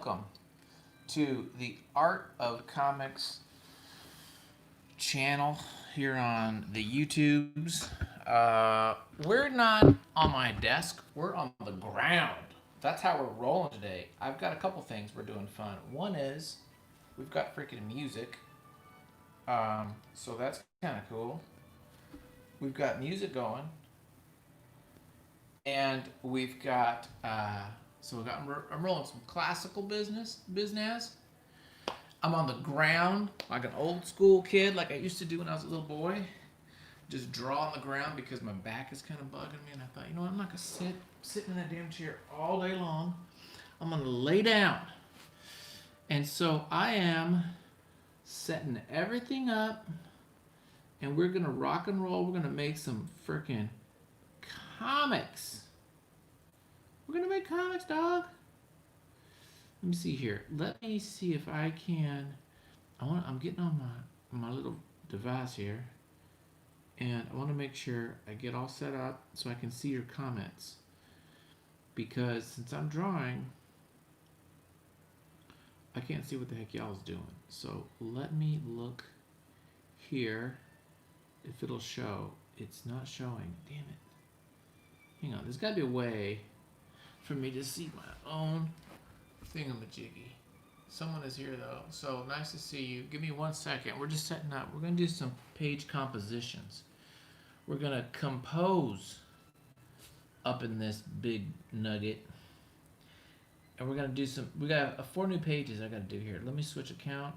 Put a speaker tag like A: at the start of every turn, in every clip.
A: Welcome to the Art of Comics channel here on the YouTubes. We're not on my desk, we're on the ground. That's how we're rolling today. I've got a couple things we're doing fun. One is we've got freaking music, so that's kind of cool. We've got music going, and we've got I'm rolling some classical business. I'm on the ground like an old school kid, like I used to do when I was a little boy. Just draw on the ground because my back is kind of bugging me, and I thought, you know what, I'm not gonna sit in that damn chair all day long. I'm gonna lay down, and so I am setting everything up, and we're gonna rock and roll. We're gonna make some freaking comics. We're gonna make comics, dog. Let me see here. Let me see if I can. I'm getting on my little device here, and I want to make sure I get all set up so I can see your comments. Because since I'm drawing, I can't see what the heck y'all's doing. So let me look here if it'll show. It's not showing. Damn it. Hang on. There's got to be a way for me to see my own thingamajiggy. Someone is here though, so nice to see you. Give me 1 second. We're just setting up. We're gonna do some page compositions. We're gonna compose up in this big nugget, and we're gonna do some. We got 4 new pages I gotta do here. Let me switch account.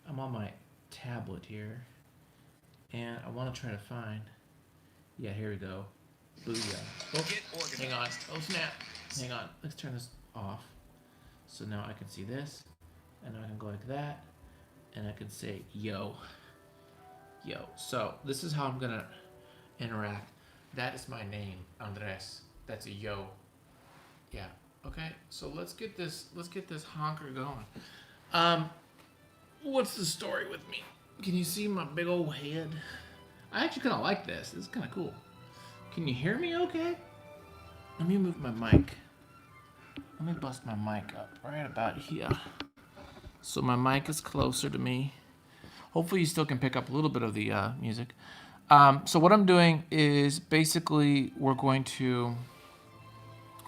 A: I'm on my tablet here, and I want to try to find. Yeah, here we go. Booyah! Oh, hang on. Oh snap! Hang on. Let's turn this off. So now I can see this, and I can go like that, and I can say, yo. So this is how I'm gonna interact. That is my name, Andres. That's a yo. Yeah. Okay. So let's get this honker going. What's the story with me? Can you see my big old head? I actually kind of like this. This is kind of cool. Can you hear me okay? Let me move my mic. Let me bust my mic up right about here. So my mic is closer to me. Hopefully you still can pick up a little bit of the music. So what I'm doing is basically we're going to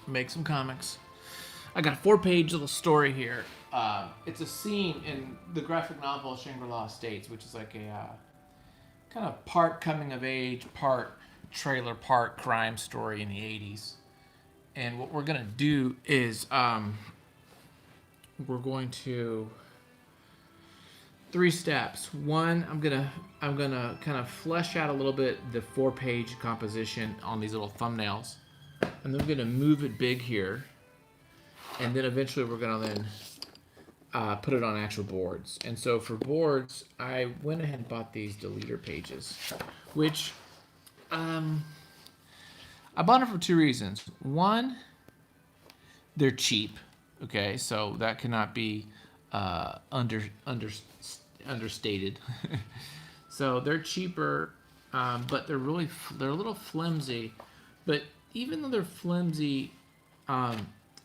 A: make some comics. I got a 4-page little story here. It's a scene in the graphic novel Shangri-La Estates, which is like a kind of part coming of age, part trailer park crime story in the 80s. And what we're gonna do is we're going to 3 steps. One, I'm gonna kind of flesh out a little bit the 4-page composition on these little thumbnails, and then we're gonna move it big here, and then eventually we're gonna then put it on actual boards. And so for boards, I went ahead and bought these deleter pages, which I bought them for 2 reasons. One, they're cheap. Okay, so that cannot be understated. So they're cheaper, but they're a little flimsy. But even though they're flimsy,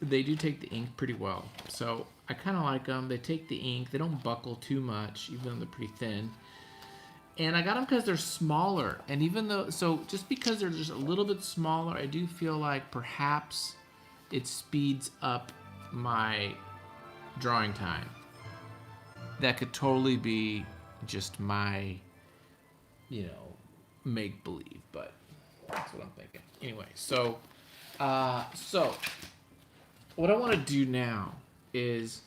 A: they do take the ink pretty well. So I kind of like them. They take the ink. They don't buckle too much, even though they're pretty thin. And I got them because they're smaller. And even though, so just because they're just a little bit smaller, I do feel like perhaps it speeds up my drawing time. That could totally be just my, make believe, but that's what I'm thinking. Anyway, so what I want to do now is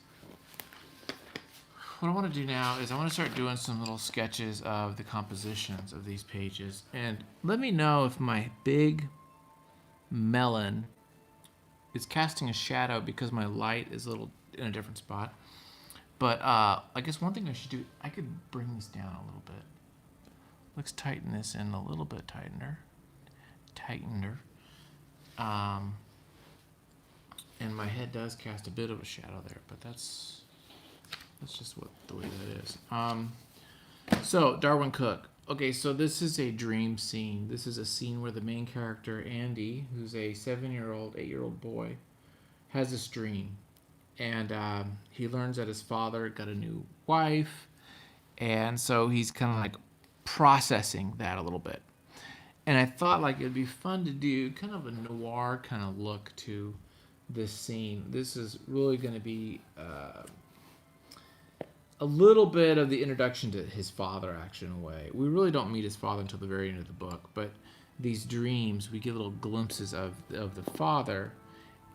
A: I want to start doing some little sketches of the compositions of these pages. And let me know if my big melon is casting a shadow because my light is a little in a different spot. But I guess one thing I should do, I could bring this down a little bit. Let's tighten this in a little bit tighter. And my head does cast a bit of a shadow there, but that's just the way that is. So Darwyn Cooke. Okay, so this is a dream scene. This is a scene where the main character, Andy, who's a 8-year-old boy, has this dream. and he learns that his father got a new wife, and so he's kind of like processing that a little bit. And I thought like it'd be fun to do kind of a noir kind of look to this scene. This is really going to be a little bit of the introduction to his father, actually, in a way. We really don't meet his father until the very end of the book, but these dreams, we get little glimpses of the father.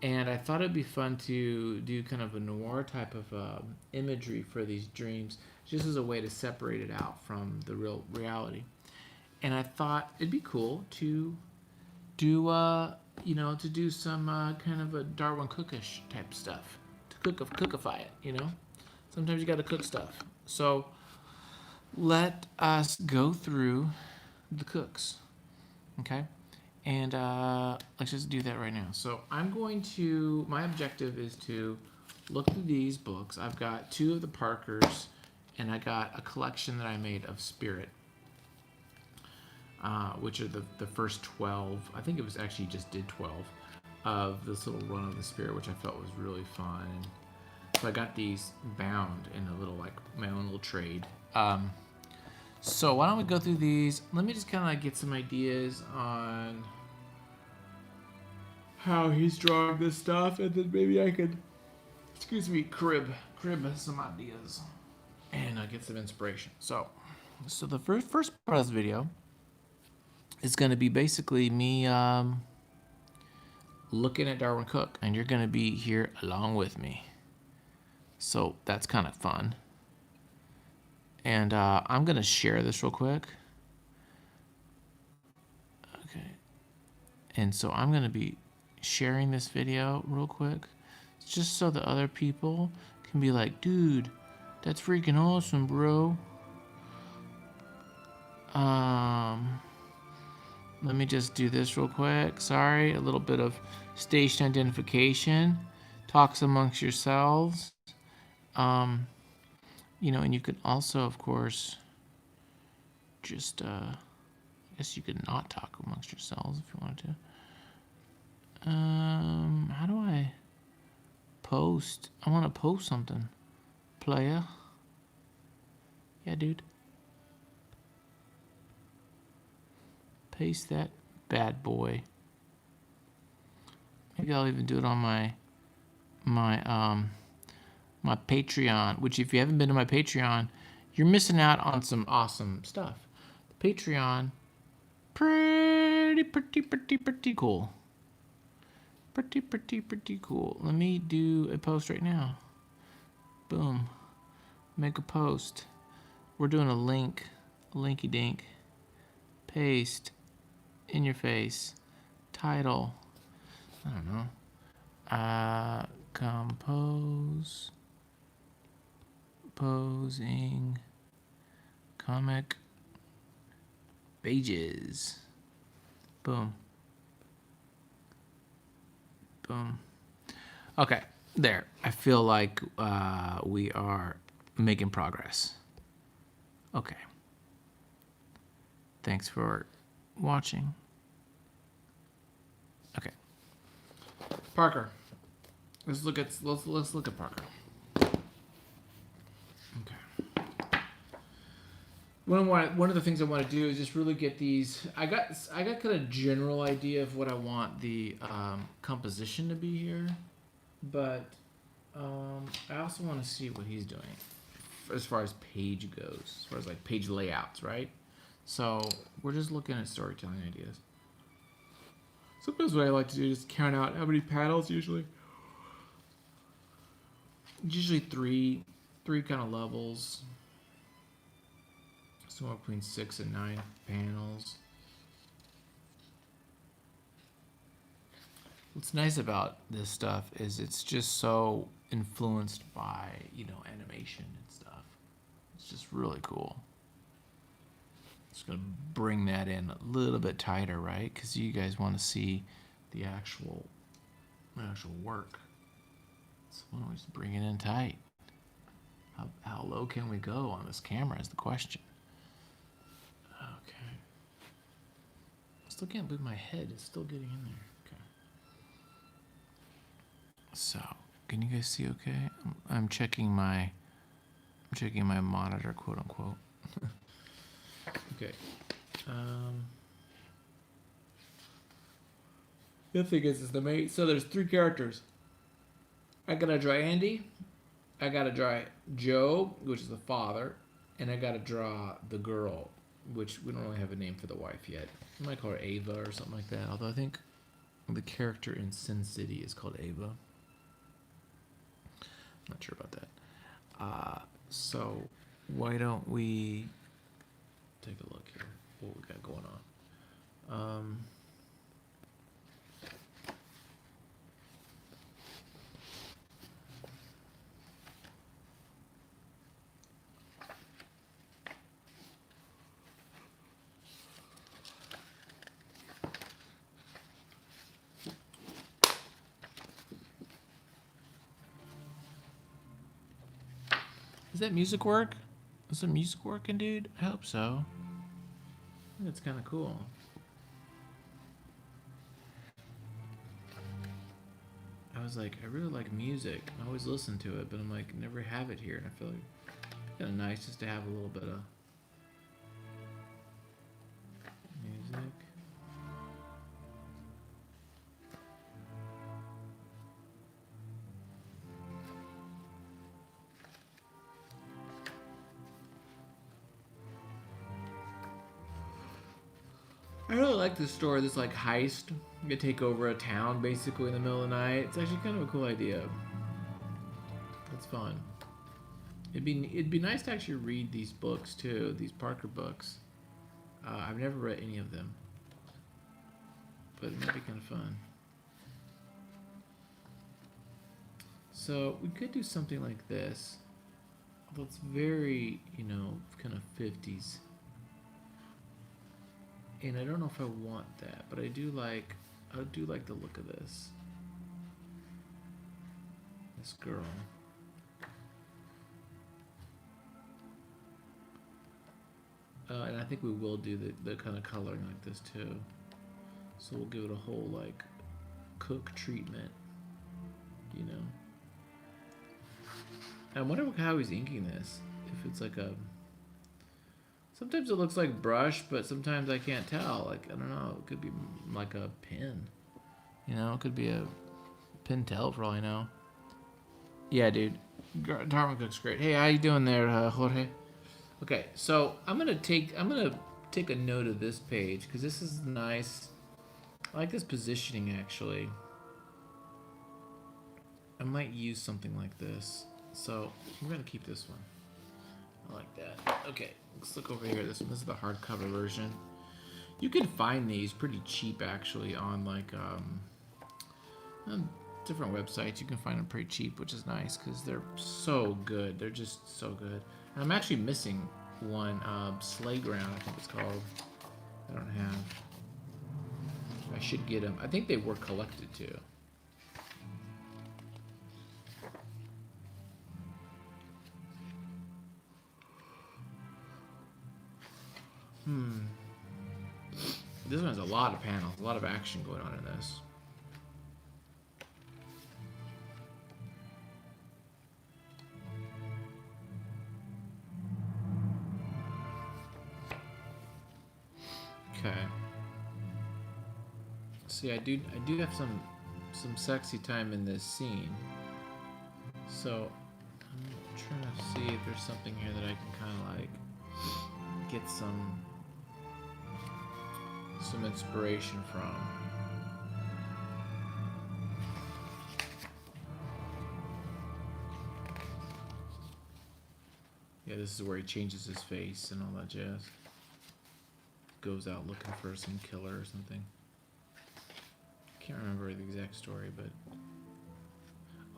A: And I thought it'd be fun to do kind of a noir type of imagery for these dreams, just as a way to separate it out from the real reality. And I thought it'd be cool to do, to do some kind of a Darwyn Cookish type stuff, to cookify it, Sometimes you got to cook stuff. So let us go through the cooks, okay? And let's just do that right now. So my objective is to look through these books. I've got 2 of the Parkers, and I got a collection that I made of Spirit, which are the first 12. I think it was actually just did 12 of this little run of the Spirit, which I felt was really fun. And so I got these bound in a little, like, my own little trade. So why don't we go through these? Let me just kind of get some ideas on how he's drawing this stuff, and then maybe I could, crib some ideas and get some inspiration. So the first part of this video is going to be basically me looking at Darwyn Cooke, and you're going to be here along with me. So that's kind of fun. And I'm going to share this real quick. Okay. And so I'm going to be sharing this video real quick, just so the other people can be like, dude, that's freaking awesome, bro. Let me just do this real quick. Sorry, a little bit of station identification. Talks amongst yourselves. And you could also, of course, just, I guess you could not talk amongst yourselves if you wanted to. How do I post? I want to post something. Player. Yeah, dude. Paste that bad boy. Maybe I'll even do it on my Patreon, which if you haven't been to my Patreon, you're missing out on some awesome stuff. The Patreon, pretty cool. Pretty cool. Let me do a post right now. Boom. Make a post. We're doing a linky dink. Paste. In your face. Title. I don't know. Compose. Posing comic pages. Boom. Okay, there. I feel like we are making progress. Okay. Thanks for watching. Okay. Parker. Let's look at Parker. One of the things I want to do is just really get these. I got kind of general idea of what I want the composition to be here, but I also want to see what he's doing as far as page goes, as far as like page layouts, right? So we're just looking at storytelling ideas. Sometimes what I like to do is count out how many panels usually. Usually three kind of levels. Somewhere between 6 and 9 panels. What's nice about this stuff is it's just so influenced by, animation and stuff. It's just really cool. Just gonna bring that in a little bit tighter, right? Because you guys want to see the actual work. So why don't we just bring it in tight? How low can we go on this camera is the question. Okay. Still can't believe my head is still getting in there. Okay. So, Can you guys see okay? I'm checking my monitor, quote unquote. Okay. The thing is the mate. So there's 3 characters. I gotta draw Andy. I gotta draw Joe, which is the father, and I gotta draw the girl, which we don't really have a name for the wife yet. We might call her Ava or something like that. Although I think the character in Sin City is called Ava. Not sure about that. So why don't we take a look here? What we got going on? Does that music work? Is the music working, dude? I hope so. I think it's kind of cool. I was like, I really like music. I always listen to it, but I'm like, never have it here. And I feel like it's kind of nice just to have a little bit of music. I really like this story, this like heist. You take over a town basically in the middle of the night. It's actually kind of a cool idea. It's fun. It'd be nice to actually read these books too, these Parker books. I've never read any of them, but it might be kind of fun. So we could do something like this, although it's very, kind of 50s. And I don't know if I want that, but I do like the look of this girl. And I think we will do the kind of coloring like this too. So we'll give it a whole like Cooke treatment, I wonder how he's inking this. If it's like a... Sometimes it looks like brush, but sometimes I can't tell. Like, I don't know. It could be like a pen. It could be a Pentel for all I know. Yeah, dude. Darwyn Cooke's great. Hey, how you doing there, Jorge? Okay, so I'm gonna take a note of this page because this is nice. I like this positioning actually. I might use something like this. So I'm gonna keep this one. I like that. Okay, let's look over here. This is the hardcover version. You can find these pretty cheap actually on like on different websites. You can find them pretty cheap, which is nice because they're so good. They're just so good. And I'm actually missing one, Slayground, I think it's called. I don't have. I should get them. I think they were collected too. This one has a lot of panels, a lot of action going on in this. Okay. See, I do have some sexy time in this scene. So I'm trying to see if there's something here that I can kind of like get some inspiration from. Yeah, this is where he changes his face and all that jazz. Goes out looking for some killer or something. Can't remember the exact story, but...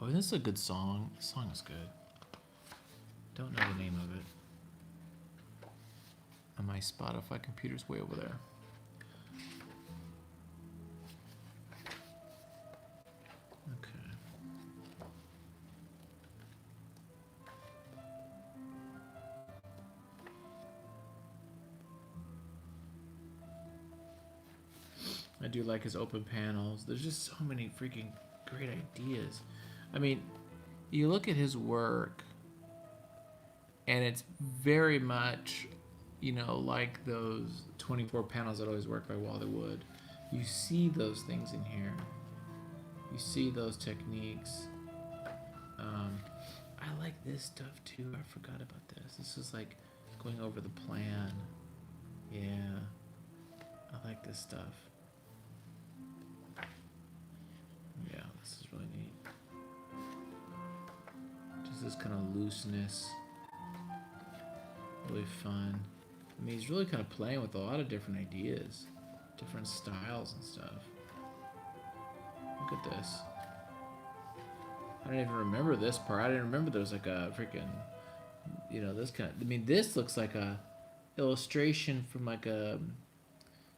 A: Oh, this is a good song. This song is good. Don't know the name of it. And my Spotify computer's way over there. I do like his open panels. There's just so many freaking great ideas. I mean, you look at his work, and it's very much, like those 24 panels that always work by Wally Wood. You see those things in here. You see those techniques. I like this stuff too. I forgot about this. This is like going over the plan. Yeah. I like this stuff. Yeah, this is really neat. Just this kind of looseness. Really fun. I mean, he's really kind of playing with a lot of different ideas, different styles and stuff. Look at this. I don't even remember this part. I didn't remember there was like a freaking, this kind of, I mean, this looks like a illustration from like a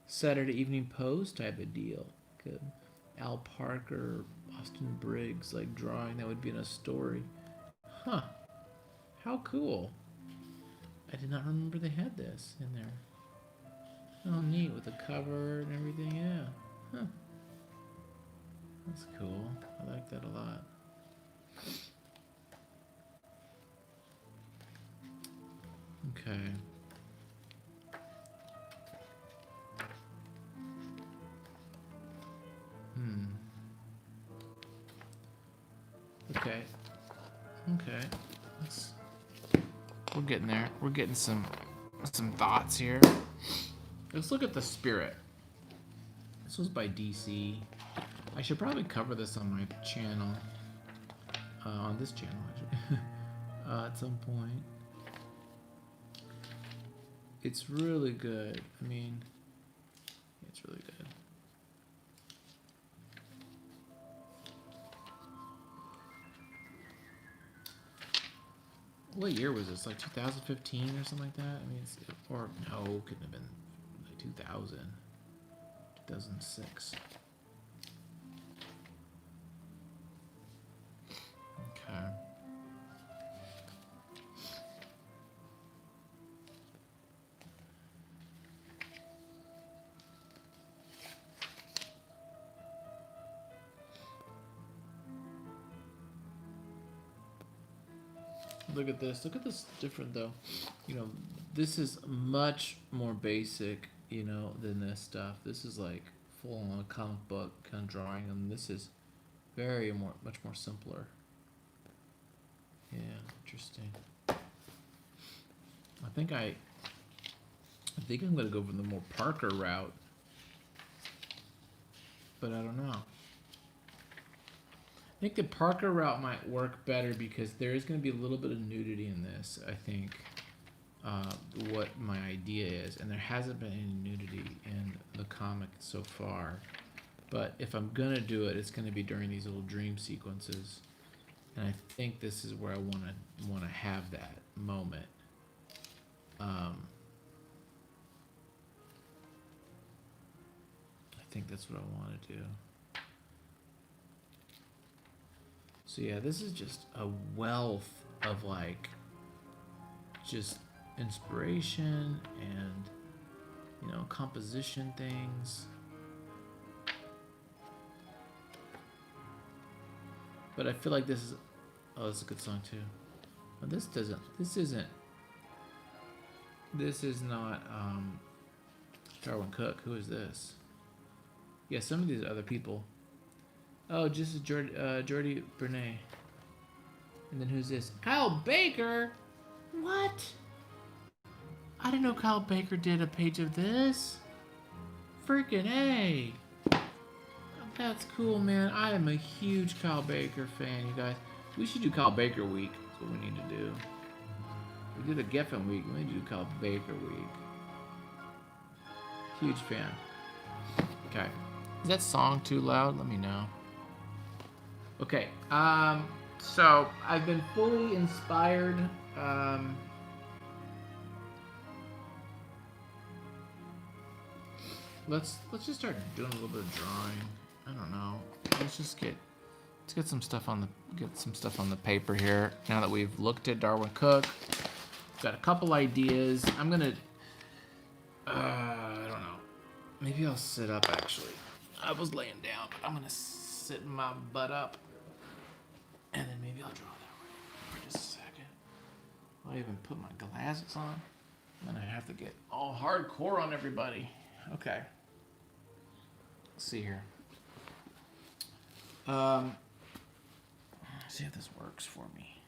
A: Saturday Evening Post type of deal. Like a Al Parker, Austin Briggs, like drawing that would be in a story. Huh. How cool. I did not remember they had this in there. Oh, neat, with the cover and everything, yeah. Huh. That's cool. I like that a lot. Okay. Okay. We're getting there. We're getting some thoughts here. Let's look at the spirit. This was by DC. I should probably cover this on my channel. On this channel, actually. At some point. It's really good. I mean, it's really good. What year was this? Like 2015 or something like that? I mean, or no, it couldn't have been like 2000. 2006. Okay. Look at this. Look at this different though. This is much more basic, than this stuff. This is like full on comic book kind of drawing, and this is much more simpler. Yeah, interesting. I think I'm gonna go for the more Parker route, but I don't know. I think the Parker route might work better because there is going to be a little bit of nudity in this, I think, what my idea is. And there hasn't been any nudity in the comic so far. But if I'm going to do it, it's going to be during these little dream sequences. And I think this is where I want to have that moment. I think that's what I want to do. So yeah, this is just a wealth of like just inspiration and composition things. But I feel like this is this is a good song too. But this is not Darwyn Cooke. Who is this? Yeah, some of these other people. Oh, just Jordy Bernay. And then who's this? Kyle Baker? What? I didn't know Kyle Baker did a page of this. Freaking A. That's cool, man. I am a huge Kyle Baker fan, you guys. We should do Kyle Baker week. That's what we need to do. We did a Geffen week. We need to do Kyle Baker week. Huge fan. Okay. Is that song too loud? Let me know. Okay, so I've been fully inspired. Let's just start doing a little bit of drawing. I don't know. Let's get some stuff on the paper here. Now that we've looked at Darwyn Cooke, got a couple ideas. I'm gonna. I don't know. Maybe I'll sit up actually. I was laying down, but I'm gonna sit my butt up. And then maybe I'll draw that. I even put my glasses on. Then I have to get all hardcore on everybody. Okay. Let's see here. Let's see if this works for me.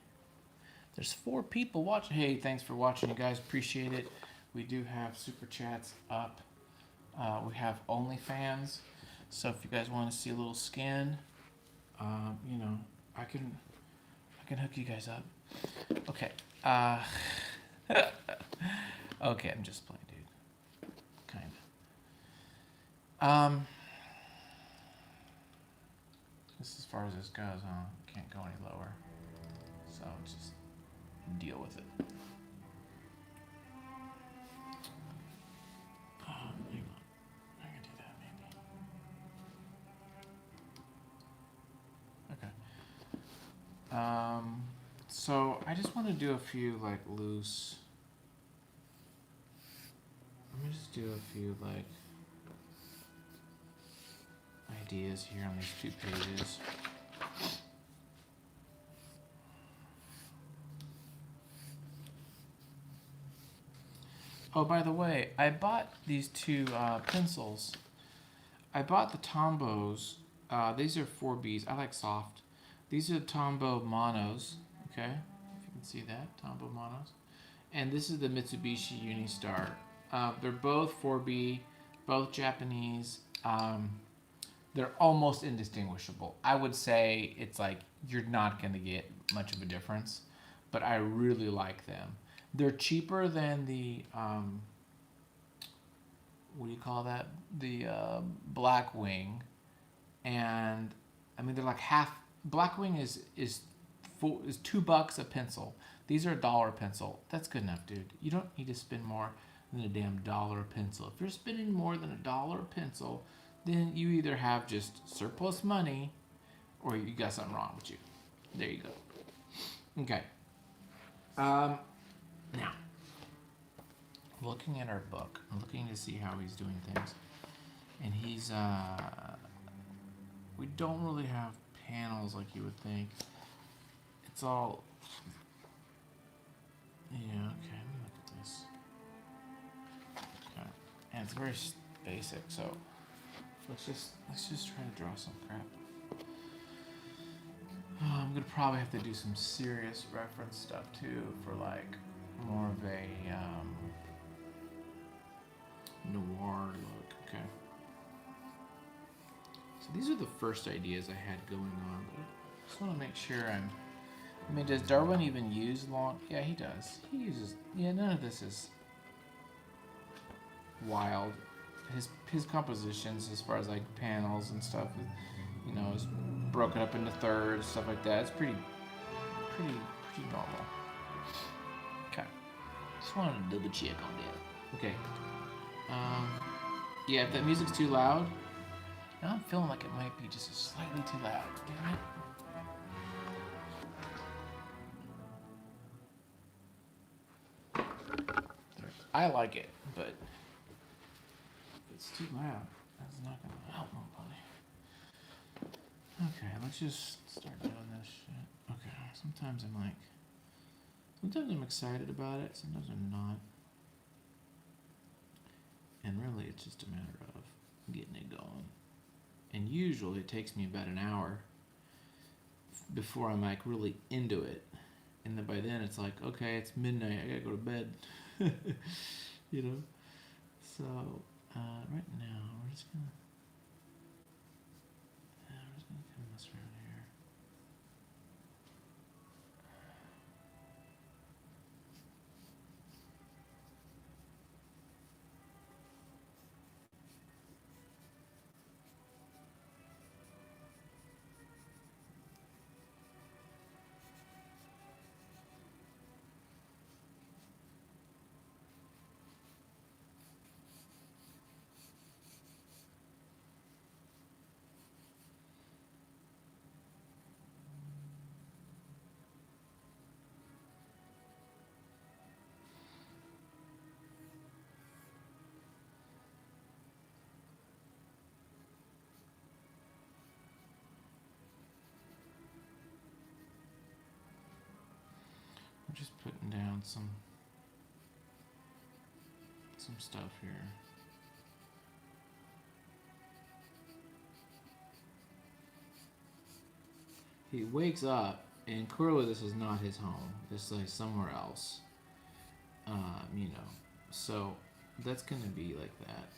A: There's 4 people watching. Hey, thanks for watching, you guys. Appreciate it. We do have super chats up. We have OnlyFans. So if you guys want to see a little skin, you know, I can hook you guys up. Okay. Okay, I'm just playing, dude. Kind of. This is as far as this goes, huh? Can't go any lower. So just deal with it. Hang on. I can do that maybe. Okay. So I just want to do a few like loose. Let me just do a few like ideas here on these 2 pages. Oh, by the way, I bought these 2 pencils. I bought the Tombos. These are 4Bs. I like soft. These are Tombow Monos. Okay, if you can see that, Tombow Monos. And this is the Mitsubishi Unistar. They're both 4B, both Japanese. They're almost indistinguishable. I would say it's like you're not going to get much of a difference, but I really like them. They're cheaper than the, what do you call that? The Blackwing. And, I mean, they're like half. Blackwing is $2 a pencil. These are $1 a pencil. That's good enough, dude. You don't need to spend more than a damn $1 a pencil. If you're spending more than $1 a pencil, then you either have just surplus money or you got something wrong with you. There you go. Okay. Now, looking at our book, I'm looking to see how he's doing things. And he's, we don't really have panels like you would think. It's all, yeah, okay, let me look at this. Okay. And it's very basic, so let's just try to draw some crap. I'm gonna probably have to do some serious reference stuff too for like more of a noir look. Okay. So these are the first ideas I had going on, but I just want to make sure I mean, does Darwyn even use long? Yeah, he does. He uses. Yeah, none of this is wild. His compositions, as far as like panels and stuff, you know, is broken up into thirds, stuff like that. It's pretty normal. Okay. Just wanted to double check on that. Okay. Yeah, if that music's too loud, now I'm feeling like it might be just slightly too loud. Damn it. I like it, but if it's too loud, that's not gonna help nobody. Okay, let's just start doing this shit. Okay, sometimes I'm excited about it, sometimes I'm not. And really, it's just a matter of getting it going. And usually it takes me about an hour before I'm like really into it. And then by then it's like, okay, it's midnight, I gotta go to bed. You know? So, right now, we're just gonna come this around here. just putting down some stuff here. He wakes up, and clearly this is not his home. This is like somewhere else. You know, so that's gonna be like that.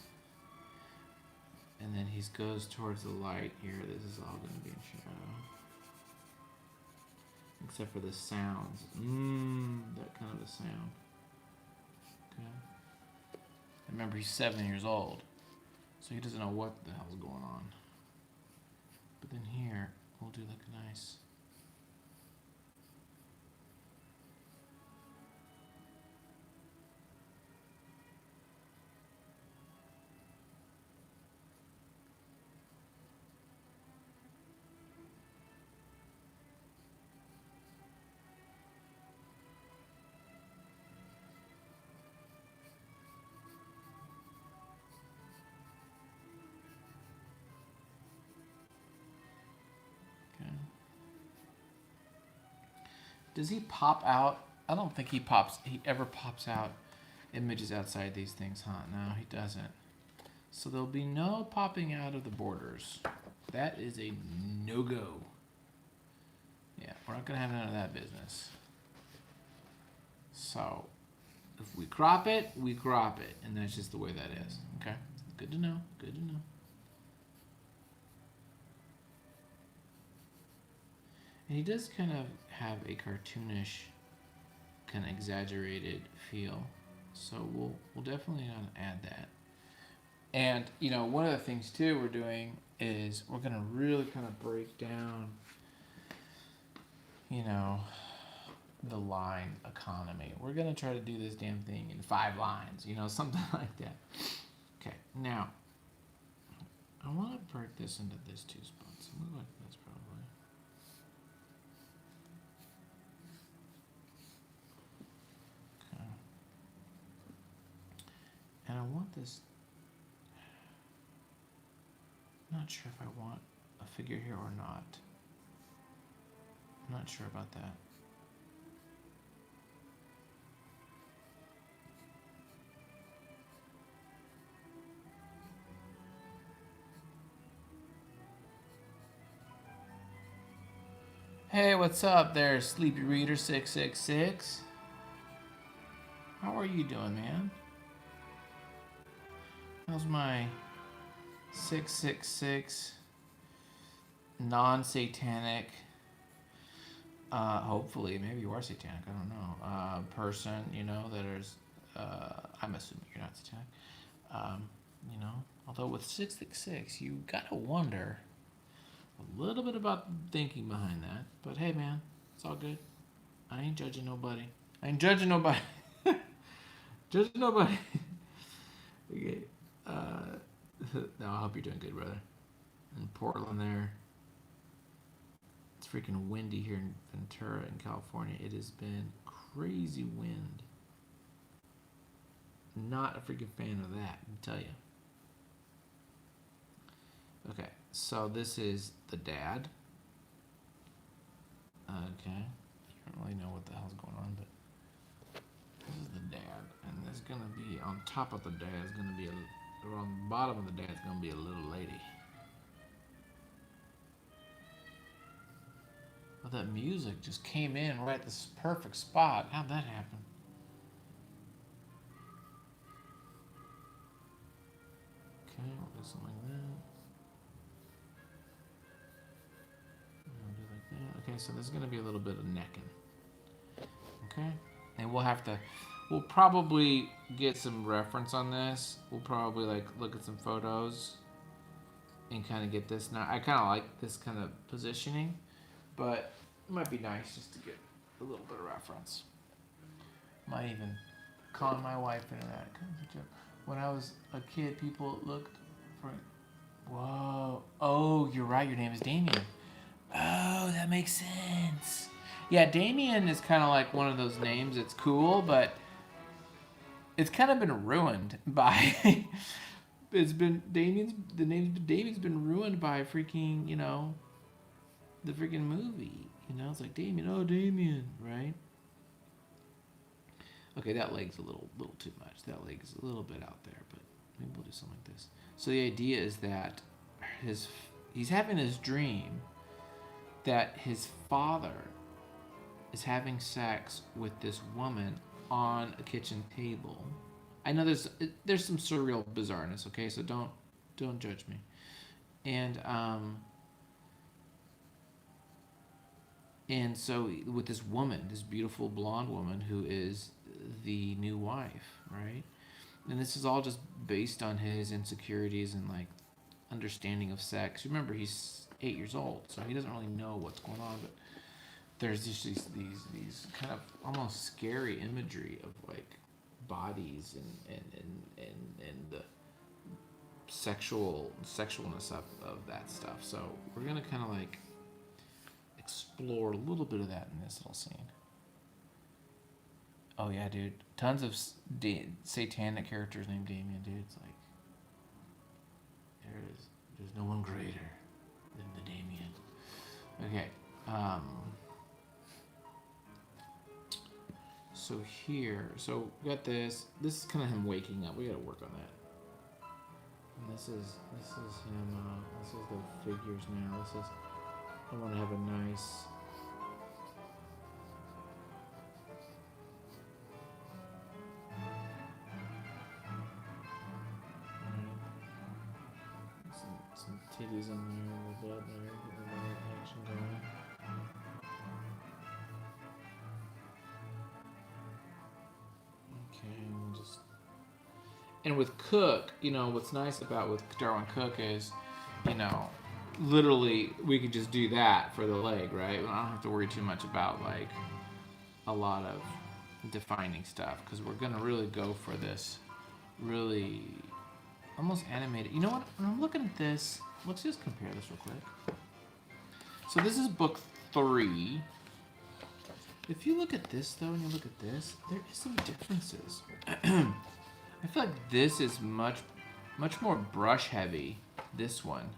A: And then he goes towards the light here. This is all gonna be in shadow, except for the sounds. That kind of a sound. Okay. Remember, he's 7 years old, so he doesn't know what the hell's going on. But then here, we'll do like a nice. Does he pop out? I don't think he ever pops out images outside these things, huh? No, he doesn't. So there'll be no popping out of the borders. That is a no-go. Yeah, we're not gonna have none of that business. So, if we crop it, we crop it. And that's just the way that is. Okay? Good to know. Good to know. And he does kind of have a cartoonish, kind of exaggerated feel. So we'll definitely add that. And, you know, one of the things, too, we're doing is we're going to really kind of break down, you know, the line economy. We're going to try to do this damn thing in 5 lines, you know, something like that. Okay, now, I want to break this into these 2 spots. Something like this, probably. Okay. And I want this. I'm not sure if I want a figure here or not. I'm not sure about that. Hey, what's up there, Sleepy Reader 666? How are you doing, man? How's my 666 non-satanic, hopefully, maybe you are satanic, I don't know, person, you know, that is, I'm assuming you're not satanic, you know, although with 666, you gotta wonder a little bit about thinking behind that, but hey, man, it's all good. I ain't judging nobody. Judging nobody. Okay. No, I hope you're doing good, brother. In Portland there. It's freaking windy here in Ventura in California. It has been crazy wind. Not a freaking fan of that, I tell you. Okay, so this is the dad. Okay. I don't really know what the hell's going on, but this is the dad. And there's going to be, on top of the dad, is going to be or on the bottom of the dad is going to be a little lady. Well, that music just came in right at this perfect spot. How'd that happen? Okay, we'll do something like that. We'll do like that. Okay, so there's going to be a little bit of necking. Okay, and we'll probably get some reference on this. We'll probably like look at some photos and kind of get this. Now, I kind of like this kind of positioning, but it might be nice just to get a little bit of reference. Might even con my wife into that. When I was a kid, people looked for. Whoa! Oh, you're right. Your name is Damien. Oh, that makes sense. Yeah, Damien is kind of like one of those names. It's cool, but it's kind of been ruined by. It's been the name Damien's been ruined by freaking, you know, the freaking movie. You know, it's like Damien, oh Damien, right? Okay, that leg's a little too much. That leg is a little bit out there, but maybe we'll do something like this. So the idea is that he's having his dream that his father is having sex with this woman on a kitchen table. I know there's some surreal bizarreness, okay? So don't judge me. And so with this woman, this beautiful blonde woman who is the new wife, right? And this is all just based on his insecurities and like understanding of sex. Remember, he's 8 years old, so he doesn't really know what's going on. But there's just these kind of almost scary imagery of like bodies and the sexualness of that stuff. So we're gonna kind of like explore a little bit of that in this little scene. Oh yeah, dude, tons of satanic characters named Damien, dude. It's like there's no one greater than the Damien. Okay. So we got this. This is kind of him waking up. We got to work on that. And this is him. This is the figures now. I want to have a nice. Some titties on there, a little bit there, get a little action going. Okay, we'll just. And with Cooke, what's nice about with Darwyn Cooke is, literally we could just do that for the leg, right? I don't have to worry too much about like a lot of defining stuff because we're gonna really go for this really almost animated. You know what? When I'm looking at this, let's just compare this real quick. So this is book 3. If you look at this though, and you look at this, there is some differences. I feel like this is much more brush heavy. This one.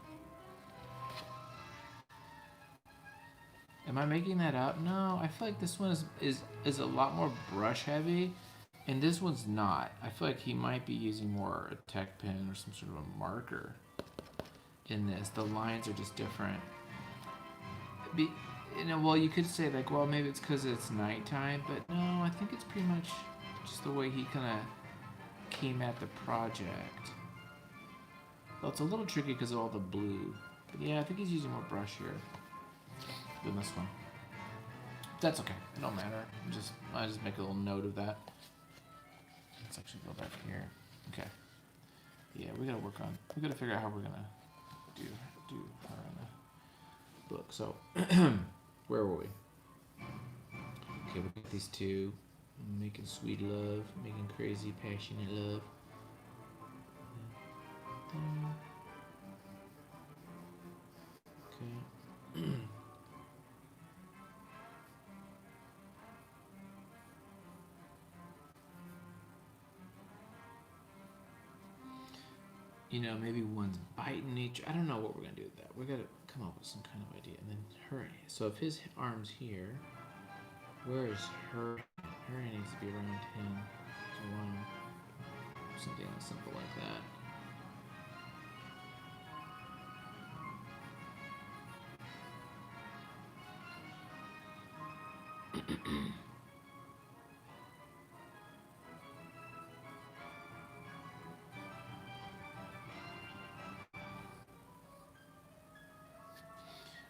A: Am I making that up? No, I feel like this one is a lot more brush heavy, and this one's not. I feel like he might be using more a tech pen or some sort of a marker in this. The lines are just different. Well, you could say like, well, maybe it's because it's nighttime, but no, I think it's pretty much just the way he kind of came at the project. Well, it's a little tricky because of all the blue, but yeah, I think he's using more brush here than this one. That's okay. It don't matter. I just make a little note of that. Let's actually go back here. Okay. Yeah, we gotta figure out how we're gonna do her in the book. So, where were we? Okay, we got these two making sweet love, making crazy, passionate love. Okay. Maybe one's biting each. I don't know what we're gonna do with that. We gotta come up with some kind of idea. And then her. So if his arm's here, where is her? Her hand needs to be around him. So something simple like that.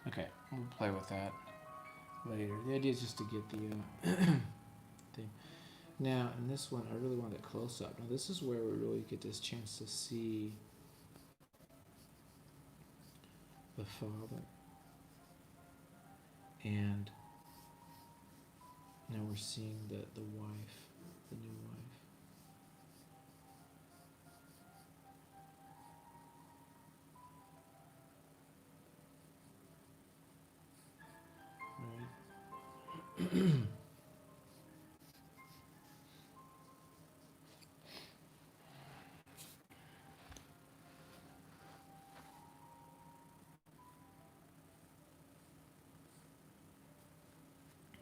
A: Okay, we'll play with that later. The idea is just to get the thing. Now, in this one, I really want it close up. Now, this is where we really get this chance to see the father. And now we're seeing the wife, the new wife.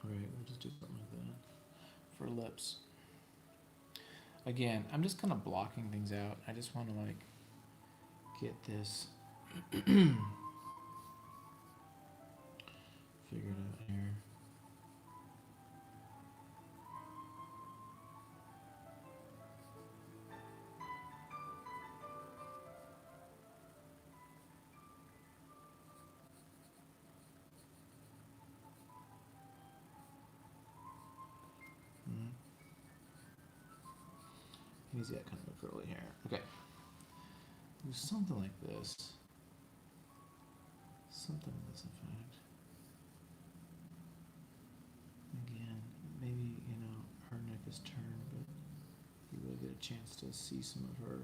A: Alright, we'll just do something like that for lips. again, I'm just kind of blocking things out. I just want to like get this figured out here. He's got kind of a curly hair. Okay. Do something like this. Something to this effect. Again, maybe, her neck is turned, but you really get a chance to see some of her.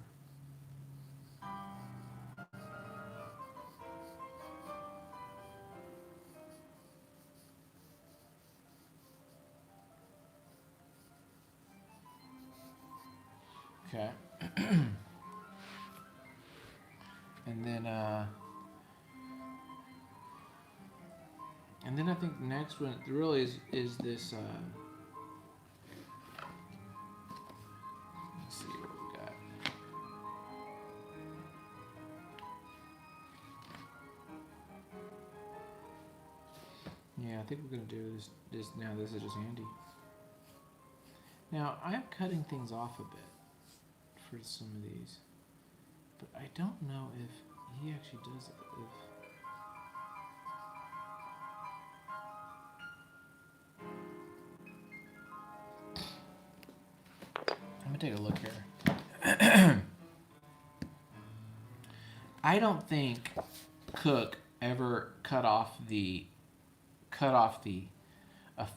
A: Okay. And then I think the next one really is this. Let's see what we got. Yeah, I think we're gonna do this now. This is just Andy. Now I'm cutting things off a bit for some of these, but I don't know if he actually does it. I'm gonna take a look here. I don't think Cooke ever cut off a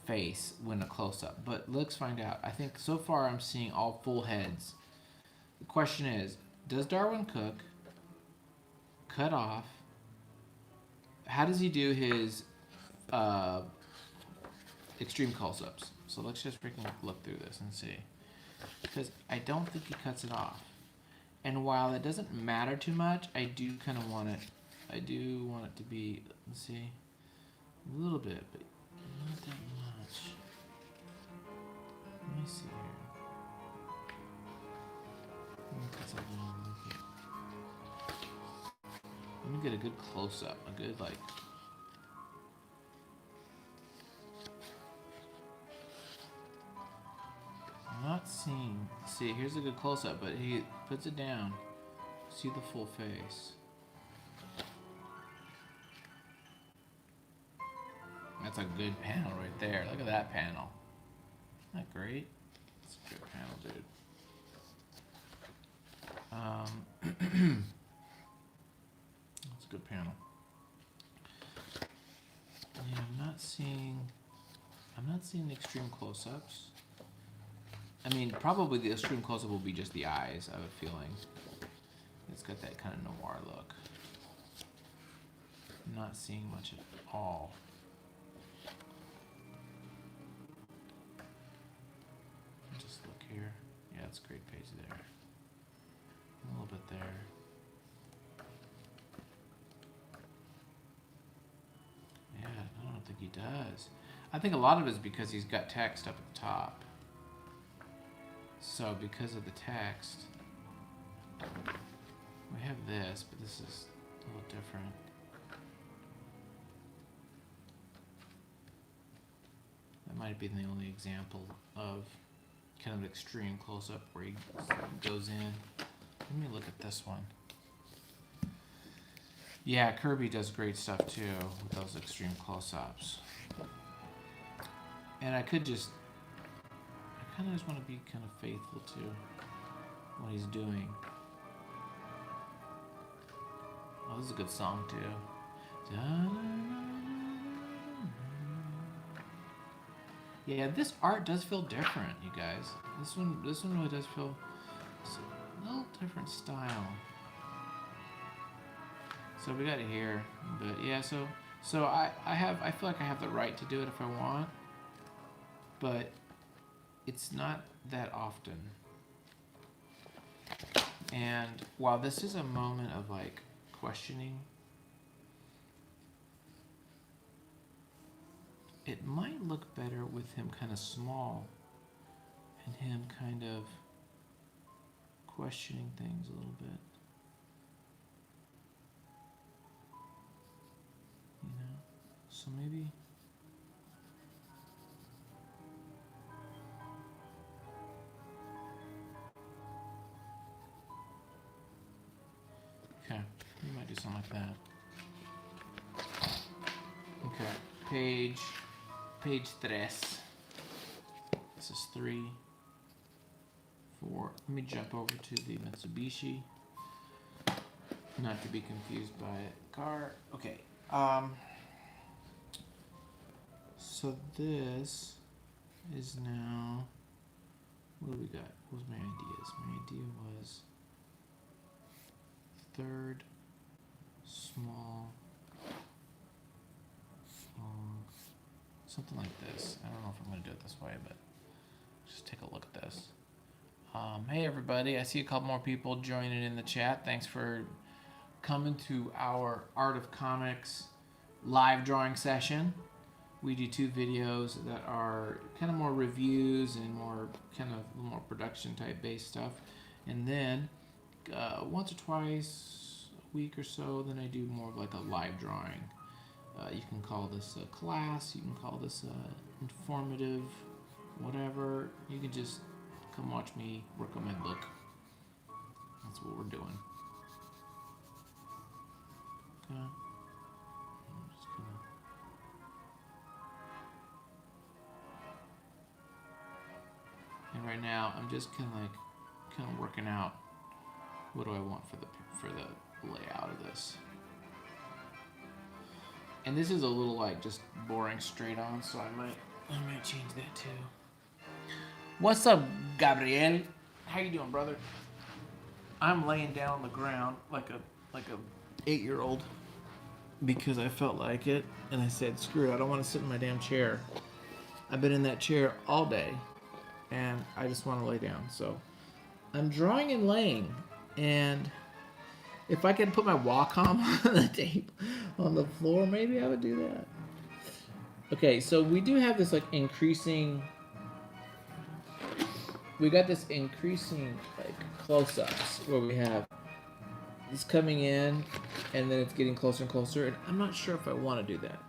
A: face when a close up, but let's find out. I think so far I'm seeing all full heads. The question is, does Darwyn Cooke cut off? How does he do his extreme close-ups? So let's just freaking look through this and see. Because I don't think he cuts it off. And while it doesn't matter too much, I do kind of want it. I do want it to be, let's see, a little bit, but not that much. Let me see here. Let me get a good close-up, a good like. I'm not seeing. See, here's a good close-up, but he puts it down. See the full face. That's a good panel right there. Look at that panel. Isn't that great? That's a good panel, dude. That's a good panel. Yeah, I'm not seeing the extreme close-ups. I mean, probably the extreme close-up will be just the eyes, I have a feeling. It's got that kind of noir look. I'm not seeing much at all. Just look here. Yeah, it's a great page there. A little bit there. Yeah, I don't think he does. I think a lot of it is because he's got text up at the top. So because of the text, we have this, but this is a little different. That might be the only example of kind of an extreme close-up where he goes in. Let me look at this one. Yeah, Kirby does great stuff too with those extreme close-ups. And I kind of just want to be kind of faithful to what he's doing. Oh, this is a good song too. Yeah, this art does feel different, you guys. This one really does feel a little different style. So we got it here, but yeah. So I feel like I have the right to do it if I want, but it's not that often. And while this is a moment of like questioning, it might look better with him kind of small and him kind of questioning things a little bit. You know? So maybe... Okay, we might do something like that. Okay, page 3. This is 3, 4. Let me jump over to the Mitsubishi. Not to be confused by car. Okay. So this is now. What do we got? What was my ideas? My idea was third, small, long, something like this. I don't know if I'm going to do it this way, but just take a look at this. Hey everybody, I see a couple more people joining in the chat. Thanks for coming to our Art of Comics live drawing session. We do 2 videos that are kind of more reviews and more kind of more production type based stuff. And then once or twice a week or so, then I do more of like a live drawing. You can call this a class, you can call this informative, whatever. You can just come watch me work on my book. That's what we're doing. Okay. I'm just gonna... And right now, I'm just kind of working out what do I want for the layout of this. And this is a little like just boring straight on, so I might change that too. What's up, Gabriel? How you doing, brother? I'm laying down on the ground like a 8-year-old because I felt like it, and I said, screw it, I don't want to sit in my damn chair. I've been in that chair all day, and I just want to lay down. So I'm drawing and laying, and if I could put my Wacom on the tape on the floor, maybe I would do that. Okay, so we do have this like increasing. We got this increasing like close-ups where we have this coming in, and then it's getting closer and closer, and I'm not sure if I want to do that.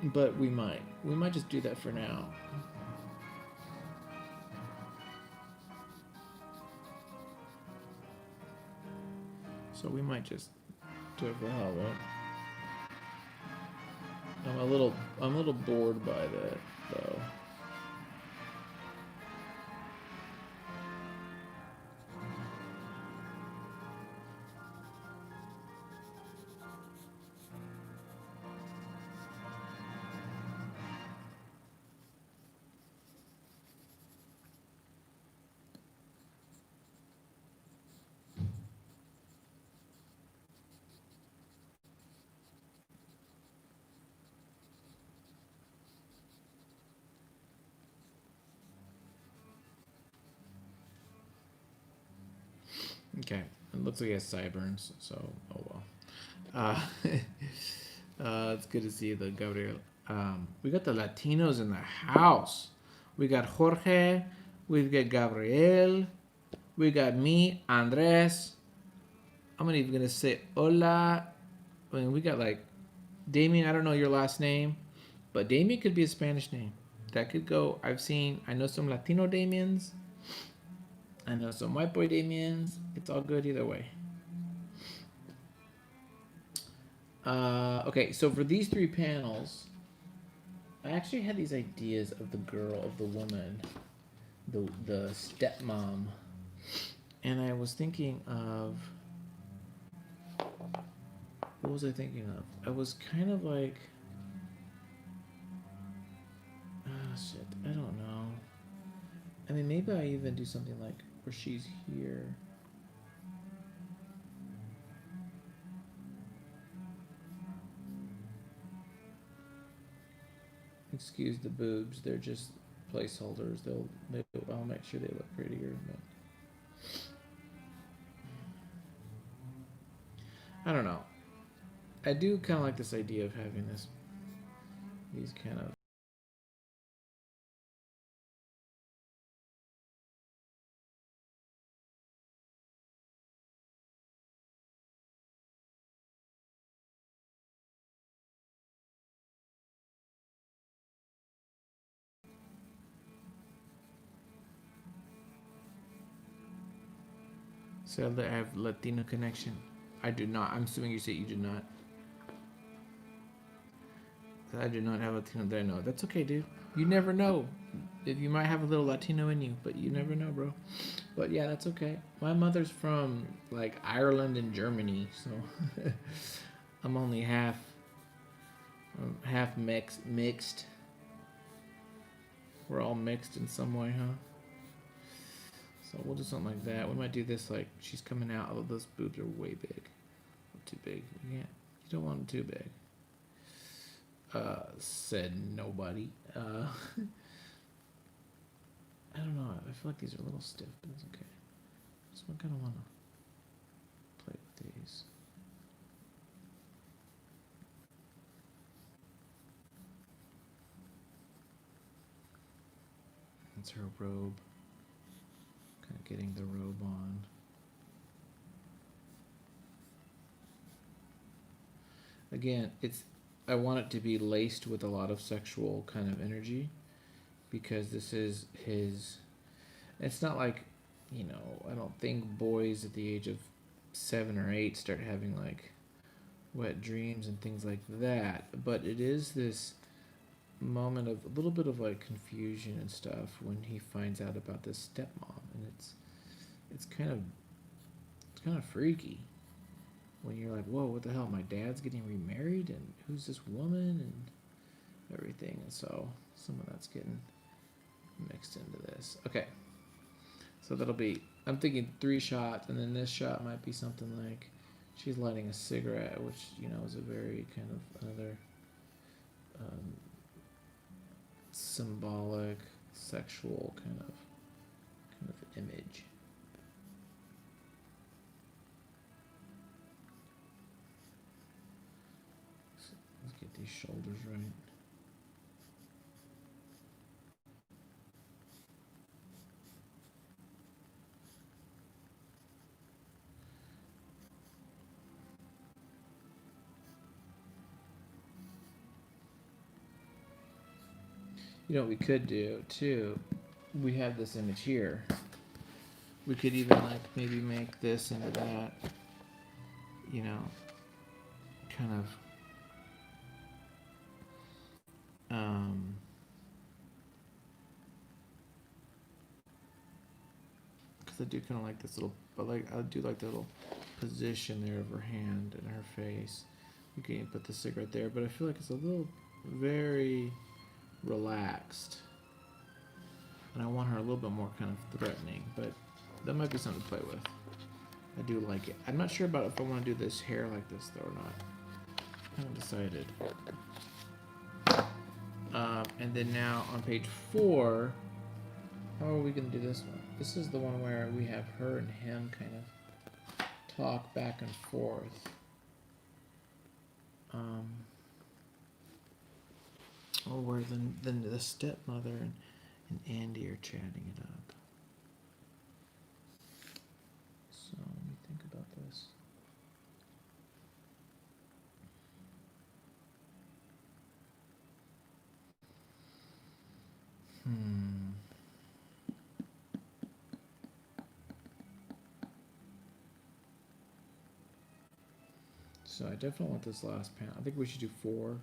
A: But we might. We might just do that for now. So we might just do it for hell of it. I'm a little bored by that though. Okay, it looks like he has sideburns, so oh well. It's good to see the Gabriel. We got the Latinos in the house. We got Jorge, we've got Gabriel, we got me, Andres. I'm not even gonna say hola. I mean, we got like Damien. I don't know your last name, but Damien could be a Spanish name. That could go. I know some Latino Damiens. I know some white boy Damiens. It's all good either way. Okay, so for these 3 panels, I actually had these ideas of the girl, of the woman, the stepmom, and I was thinking of, what was I thinking of? I was kind of like, shit, I don't know. I mean, maybe I even do something like where she's here. Excuse the boobs, they're just placeholders. I'll make sure they look prettier. But I don't know. I do kind of like this idea of having these kind of So I have Latino connection. I do not. I'm assuming you say you do not. I do not have Latino that I know. That's okay, dude. You never know. If you might have a little Latino in you, but you never know, bro. But yeah, that's okay. My mother's from like Ireland and Germany, so I'm only half mixed. We're all mixed in some way, huh? So we'll do something like that. We might do this like she's coming out. Oh, those boobs are way big. Too big. You can't. You don't want them too big. Said nobody. I don't know. I feel like these are a little stiff, but it's okay. So I kind of want to play with these. That's her robe. Kind of getting the robe on. Again, I want it to be laced with a lot of sexual kind of energy because this is his. It's not like, I don't think boys at the age of 7 or 8 start having like wet dreams and things like that. But it is this moment of a little bit of like confusion and stuff when he finds out about this stepmom, and it's kind of freaky when you're like, whoa, what the hell? My dad's getting remarried, and who's this woman, and everything. And so some of that's getting mixed into this. Okay, so that'll be, I'm thinking 3 shots, and then this shot might be something like she's lighting a cigarette, which is a very kind of another symbolic, sexual kind of image. So let's get these shoulders right. You know what we could do too? We have this image here. We could even like maybe make this into that, kind of because I do kind of like this little, but like I do like the little position there of her hand and her face. You can even put the cigarette there, but I feel like it's a little very relaxed, and I want her a little bit more kind of threatening, but that might be something to play with. I do like it. I'm not sure about if I want to do this hair like this though or not. I haven't decided. And then now on page 4, how are we going to do this one? This is the one where we have her and him kind of talk back and forth. Or where then the stepmother and Andy are chatting it up. So let me think about this. So I definitely want this last panel. I think we should do 4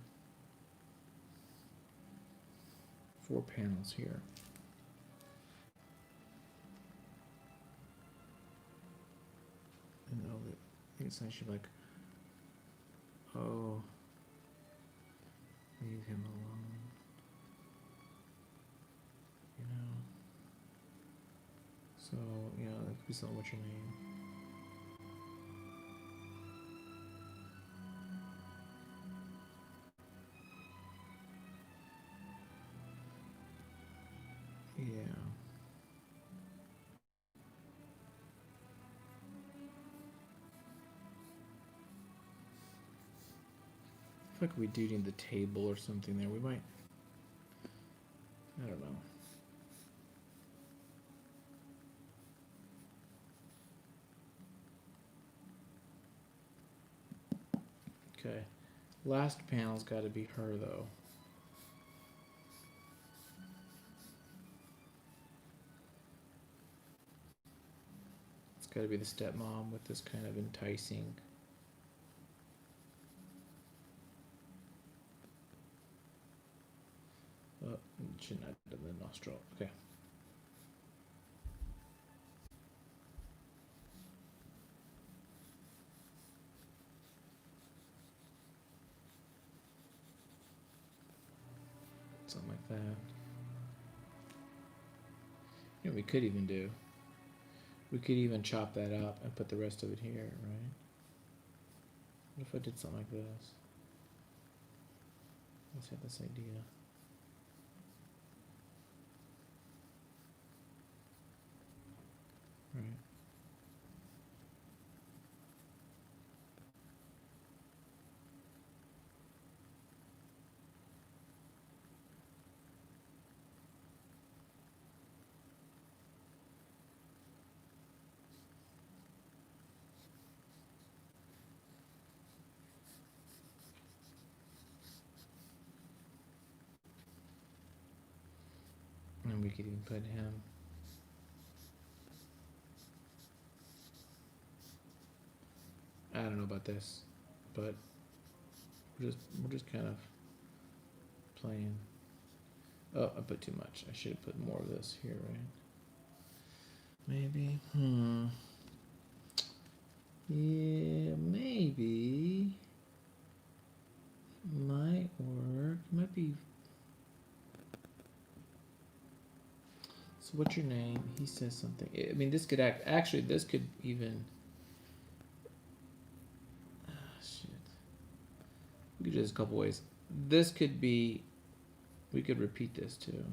A: panels here. And I think it's actually like, oh, leave him alone. So, that could be something, what's your name? Yeah. I feel like we do need the table or something there. We might, I don't know. Okay. Last panel's got to be her, though. It's got to be the stepmom with this kind of enticing. Oh, should not have done the nostril. Okay. Something like that. You know, we could even chop that up and put the rest of it here, right? What if I did something like this? Let's have this idea. Right. And we could even put him. I don't know about this, but we're just kind of playing. Oh, I put too much. I should have put more of this here, right? Maybe. Yeah, maybe. Might work. Might be. So what's your name? He says something. I mean, this could actually, this could even. Shit. We could do this a couple ways. This could be. We could repeat this too.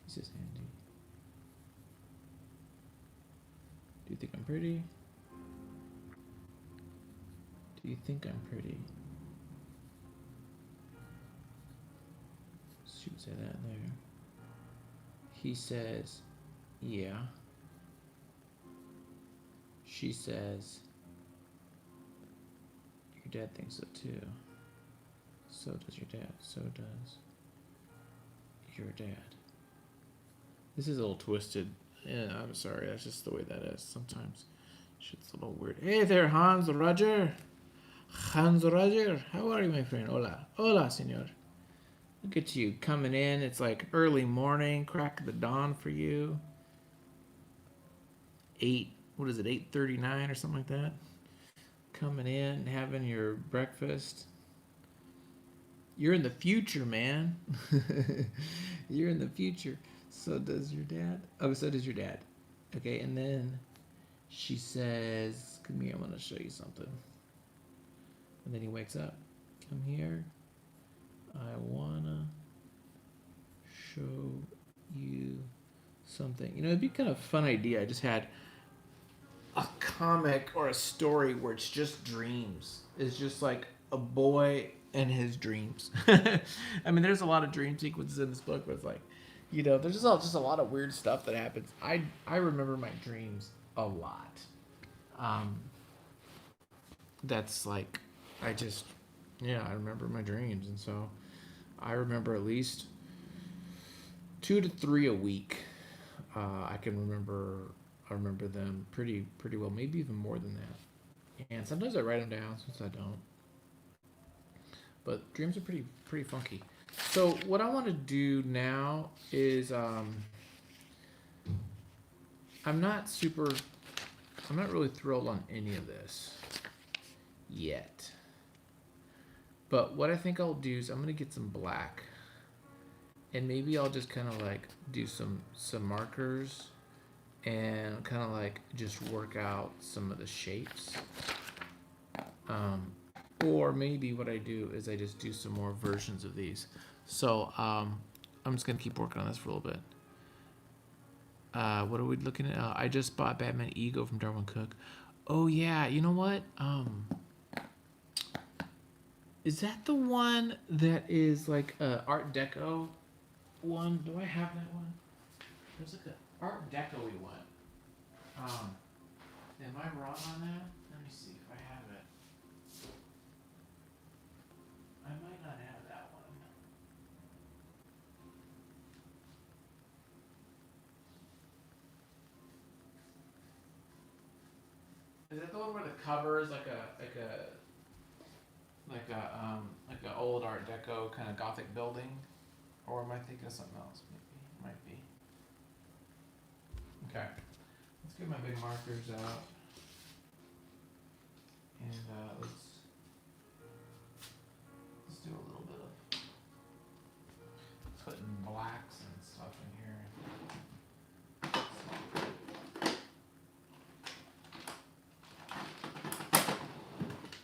A: This is handy. Do you think I'm pretty? Do you think I'm pretty? Should say that there. He says, yeah. She says, your dad thinks so too. So does your dad. So does your dad. This is a little twisted. Yeah, I'm sorry. That's just the way that is. Sometimes shit's a little weird. Hey there, Hans Roger. Hans Roger. How are you, my friend? Hola. Hola, senor. Look at you coming in. It's like early morning, crack of the dawn for you. 8:39 or something like that? Coming in, having your breakfast. You're in the future, man. You're in the future. So does your dad. Oh, so does your dad. Okay, and then she says, come here, I'm going to show you something. And then he wakes up. Come here. I want to show you something. You know, it'd be kind of a fun idea. I just had a comic or a story where it's just dreams. It's just like a boy and his dreams. I mean, there's a lot of dream sequences in this book, but it's like, you know, there's just a lot of weird stuff that happens. I remember my dreams a lot. That's like, I remember my dreams, and so I remember at least 2 to 3 a week. I remember them pretty well, maybe even more than that. And sometimes I write them down, sometimes I don't. But dreams are pretty funky. So what I want to do now is I'm not really thrilled on any of this yet. But what I think I'll do is I'm gonna get some black, and maybe I'll just kind of like do some markers and kind of like just work out some of the shapes. Or maybe what I do is I just do some more versions of these. So I'm just gonna keep working on this for a little bit. What are we looking at? I just bought Batman Ego from Darwyn Cooke. Oh yeah, you know what? Is that the one that is like a Art Deco one? Do I have that one? There's like an Art Deco-y one. Am I wrong on that? Let me see if I have it. Is that the one where the cover is like a old Art Deco kind of Gothic building, or am I thinking of something else? Maybe, might be. Okay, let's get my big markers out, and let's do a little bit of putting blacks and stuff in here.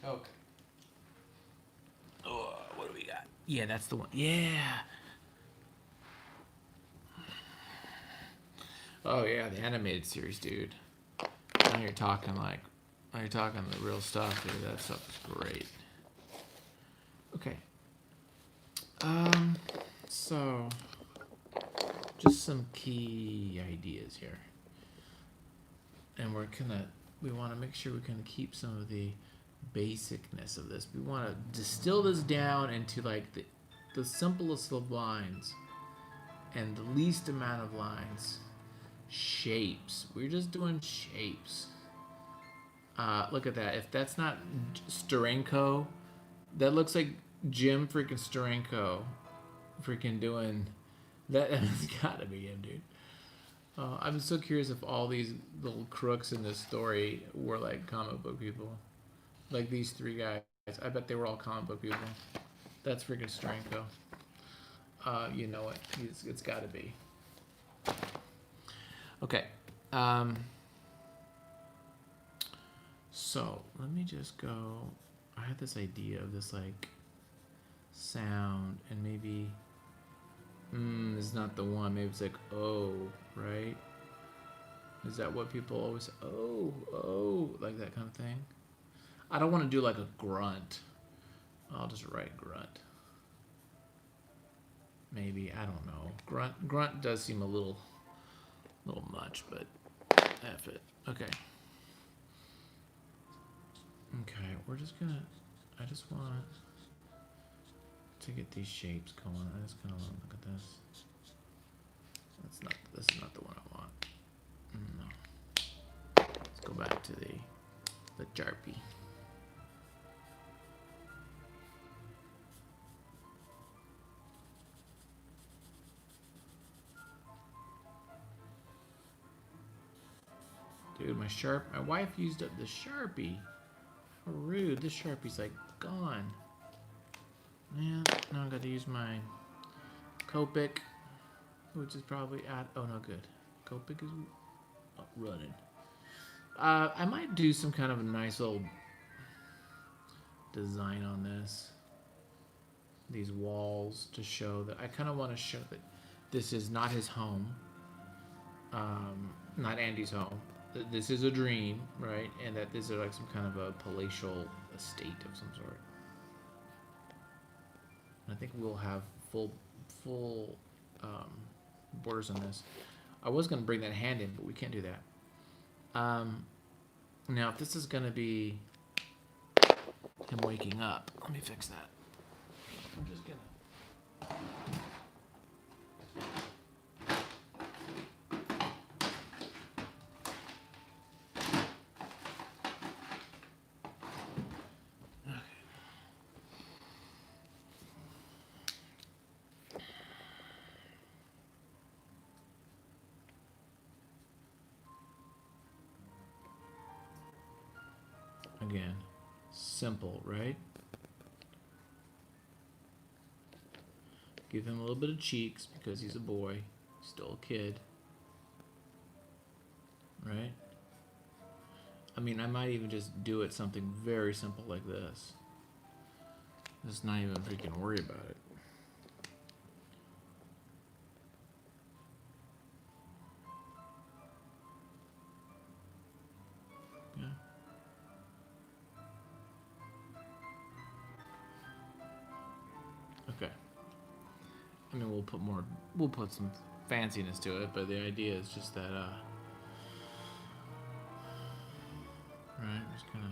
A: Okay. Oh, what do we got? Yeah, that's the one. Yeah. Oh yeah, the animated series, dude. Now you're talking the real stuff, dude. That stuff is great. Okay. So just some key ideas here. And we want to make sure we can keep some of the basicness of this. We want to distill this down into like the simplest of lines and the least amount of lines. Shapes. We're just doing shapes. Look at that. If that's not Steranko, that looks like Jim freaking Steranko freaking doing that. It's gotta be him, dude. I'm so curious if all these little crooks in this story were like comic book people. Like these three guys. I bet they were all comic book people. That's freaking Steranko. You know it. It's gotta be. Okay. So let me just go. I had this idea of this like sound, and maybe it's not the one. Maybe it's like oh, right? Is that what people always oh like that kind of thing? I don't want to do like a grunt. I'll just write grunt. Maybe, I don't know. Grunt does seem a little much, but F it. Okay. Okay, we're just gonna, I just want to get these shapes going. I just kind of want to look at this. This is not the one I want. No. Let's go back to the Sharpie. Dude, my wife used up the Sharpie. How rude. This Sharpie's like gone. Yeah, now I gotta use my Copic, which is probably oh no good. Copic is running. I might do some kind of a nice little design on this. These walls to show that I kind of want to show that this is not his home. Not Andy's home. This is a dream, right? And that this is like some kind of a palatial estate of some sort. And I think we'll have full borders on this. I was going to bring that hand in, but we can't do that. Now, if this is going to be him waking up, let me fix that. I'm just going to... Again, simple, right? Give him a little bit of cheeks because he's a boy, still a kid, right? I mean, I might even just do it something very simple like this. Just not even freaking worry about it. Yeah. Okay. I mean, we'll put some fanciness to it, but the idea is just that, right, just kind of...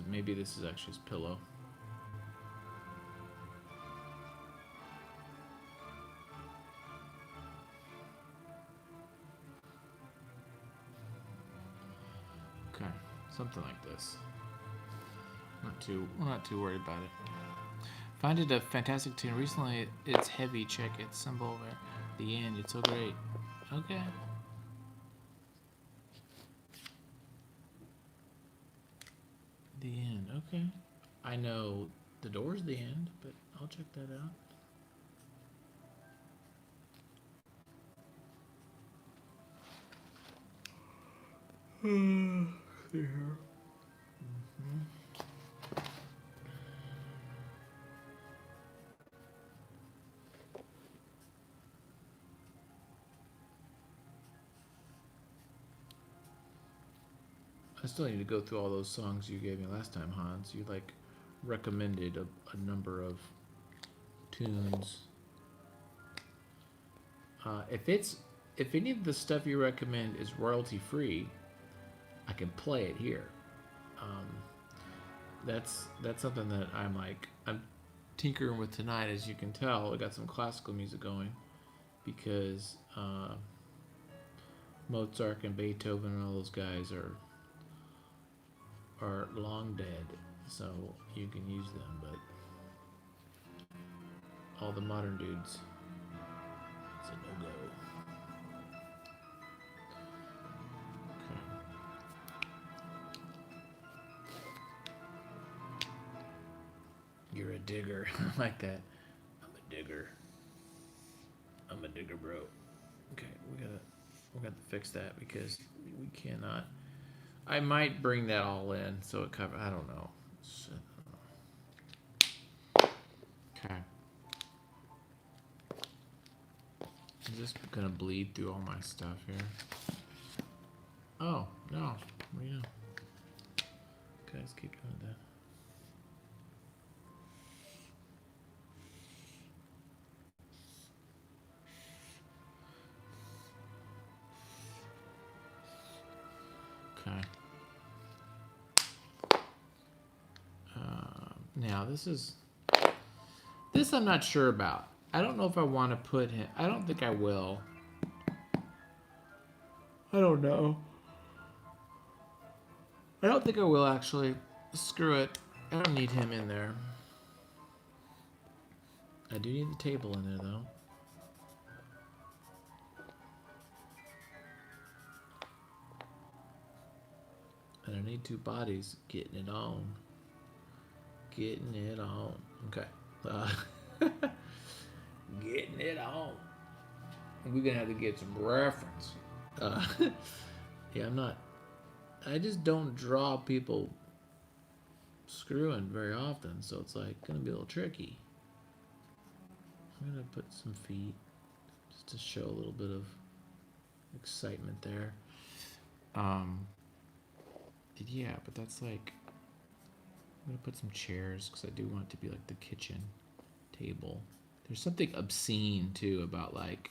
A: maybe this is actually his pillow. Okay, something like this. We're not too worried about it. Find it a fantastic tune. Recently, it's heavy. Check its symbol over the end. It's so great. Okay. The end. Okay. I know the door's the end, but I'll check that out. Here. I still need to go through all those songs you gave me last time, Hans. You like recommended a number of tunes. If any of the stuff you recommend is royalty free, I can play it here. That's something that I'm tinkering with tonight. As you can tell, I got some classical music going because Mozart and Beethoven and all those guys are long dead, so you can use them, but all the modern dudes, it's a no-go. Okay. You're a digger. I like that. I'm a digger. I'm a digger, bro. Okay, we gotta fix that because we cannot. I might bring that all in so it cover. I don't know. Okay. I'm just gonna bleed through all my stuff here. Oh no, what do you know? Okay, let's keep doing that. Okay. Now this I'm not sure about. I don't know if I want to put him. I don't think I will. I don't know. I don't think I will actually. Screw it. I don't need him in there. I do need the table in there though. And I need two bodies getting it on. Getting it on. Okay. Getting it on. We're gonna have to get some reference. Yeah, I just don't draw people screwing very often, so it's like gonna be a little tricky. I'm gonna put some feet just to show a little bit of excitement there. Yeah, but that's like I'm gonna put some chairs because I do want it to be like the kitchen table. There's something obscene too about like,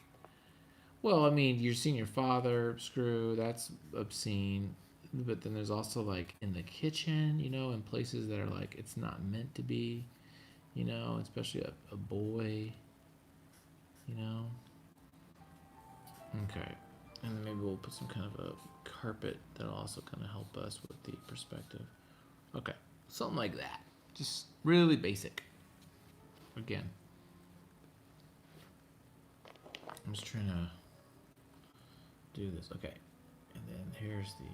A: well, I mean, you're seeing your father screw. That's obscene. But then there's also like in the kitchen, in places that are like it's not meant to be, especially a boy, Okay, and then maybe we'll put some kind of a carpet that'll also kind of help us with the perspective. Okay, something like that. Just really basic. Again, I'm just trying to do this. Okay, and then here's the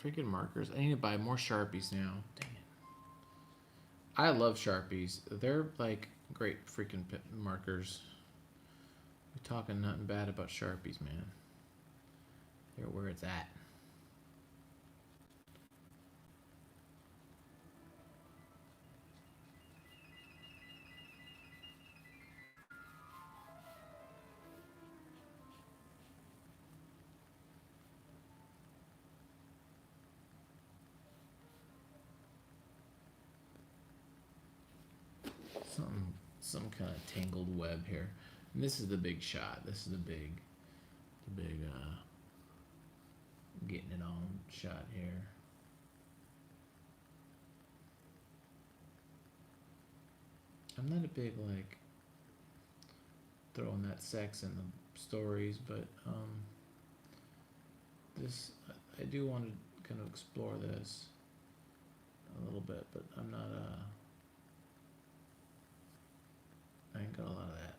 A: freaking markers. I need to buy more Sharpies now. Dang it. I love Sharpies. They're like great freaking markers. We're talking nothing bad about Sharpies, man. They're where it's at. Some kind of tangled web here. And this is the big shot. This is the big getting it on shot here. I'm not a big like throwing that sex in the stories, but this I do want to kind of explore this a little bit, but I'm not I ain't got a lot of that.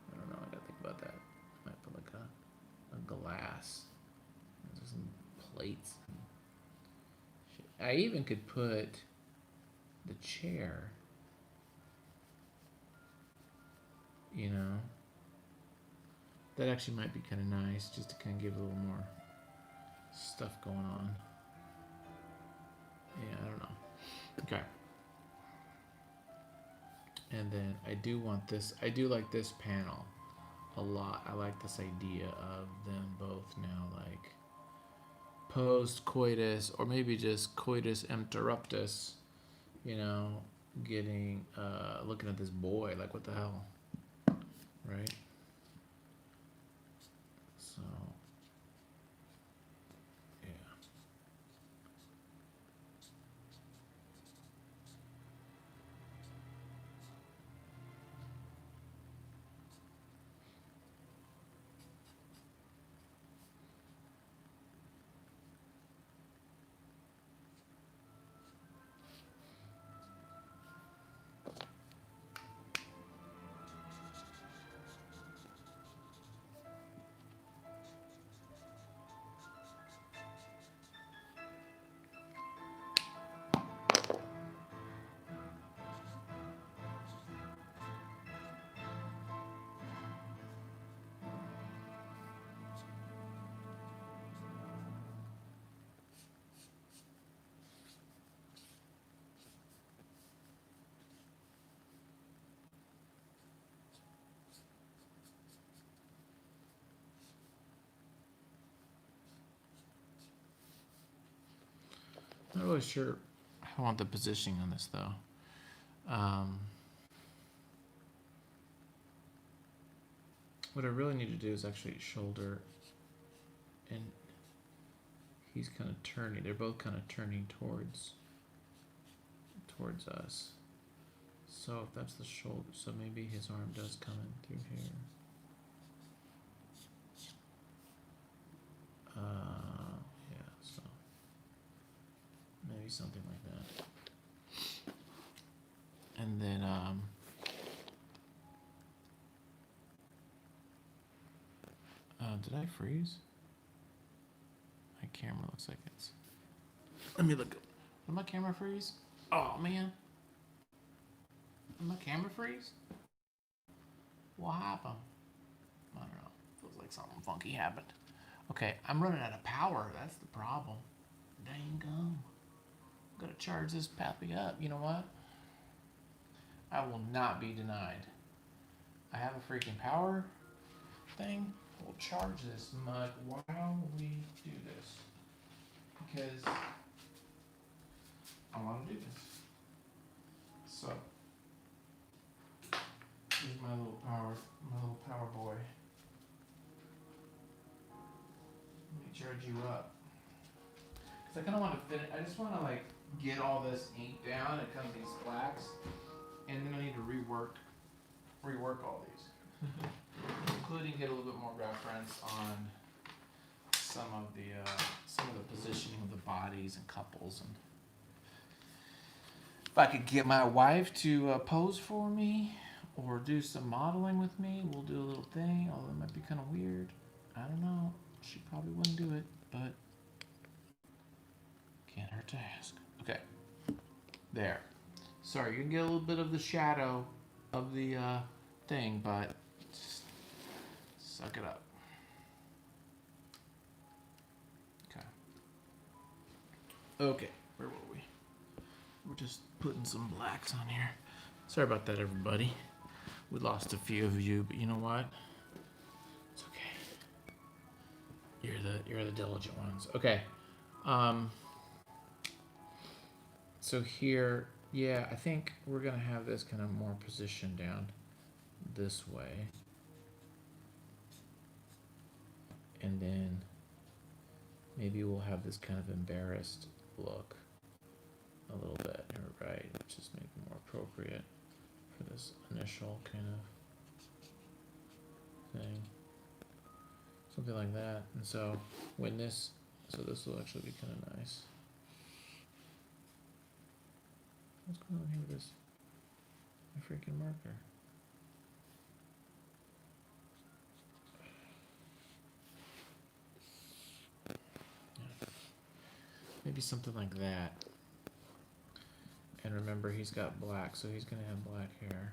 A: I don't know. I gotta think about that. I might put like a glass. There's some plates. Shit. I even could put the chair. You know, that actually might be kind of nice, just to kind of give a little more stuff going on. Yeah, I don't know. Okay. And then I do want this. I do like this panel a lot. I like this idea of them both now like post coitus, or maybe just coitus interruptus, you know, getting looking at this boy like, what the hell, right? So yeah. Not really sure how I want the positioning on this though. What I really need to do is actually shoulder, and he's kind of turning. They're both kind of turning towards us. So if that's the shoulder, so maybe his arm does come in through here. something like that. And then, did I freeze? My camera looks like it's. Let me look. Did my camera freeze? Oh man. Did my camera freeze? What happened? I don't know. Feels like something funky happened. Okay, I'm running out of power. That's the problem. Dang gum. Gotta charge this pappy up. You know what? I will not be denied. I have a freaking power thing. We'll charge this mug while we do this. Because I want to do this. So, here's my little power boy. Let me charge you up. Because I kind of want to finish, I just want to like get all this ink down and kind of these blacks. And then I need to rework all these. Including get a little bit more reference on some of the positioning of the bodies and couples, and if I could get my wife to pose for me or do some modeling with me, we'll do a little thing. Although it might be kind of weird, I don't know. She probably wouldn't do it, but can't hurt to ask. Okay, there. Sorry, you can get a little bit of the shadow of the thing, but just suck it up. Okay, where were we? We're just putting some blacks on here. Sorry about that, everybody. We lost a few of you, but you know what? It's okay. You're the diligent ones. Okay. So here, yeah, I think we're gonna have this kind of more positioned down this way. And then maybe we'll have this kind of embarrassed look a little bit, right? Which is maybe more appropriate for this initial kind of thing. Something like that. And so when this will actually be kind of nice. What's going on here with this? My freaking marker. Maybe something like that. And remember, he's got black, so he's going to have black hair.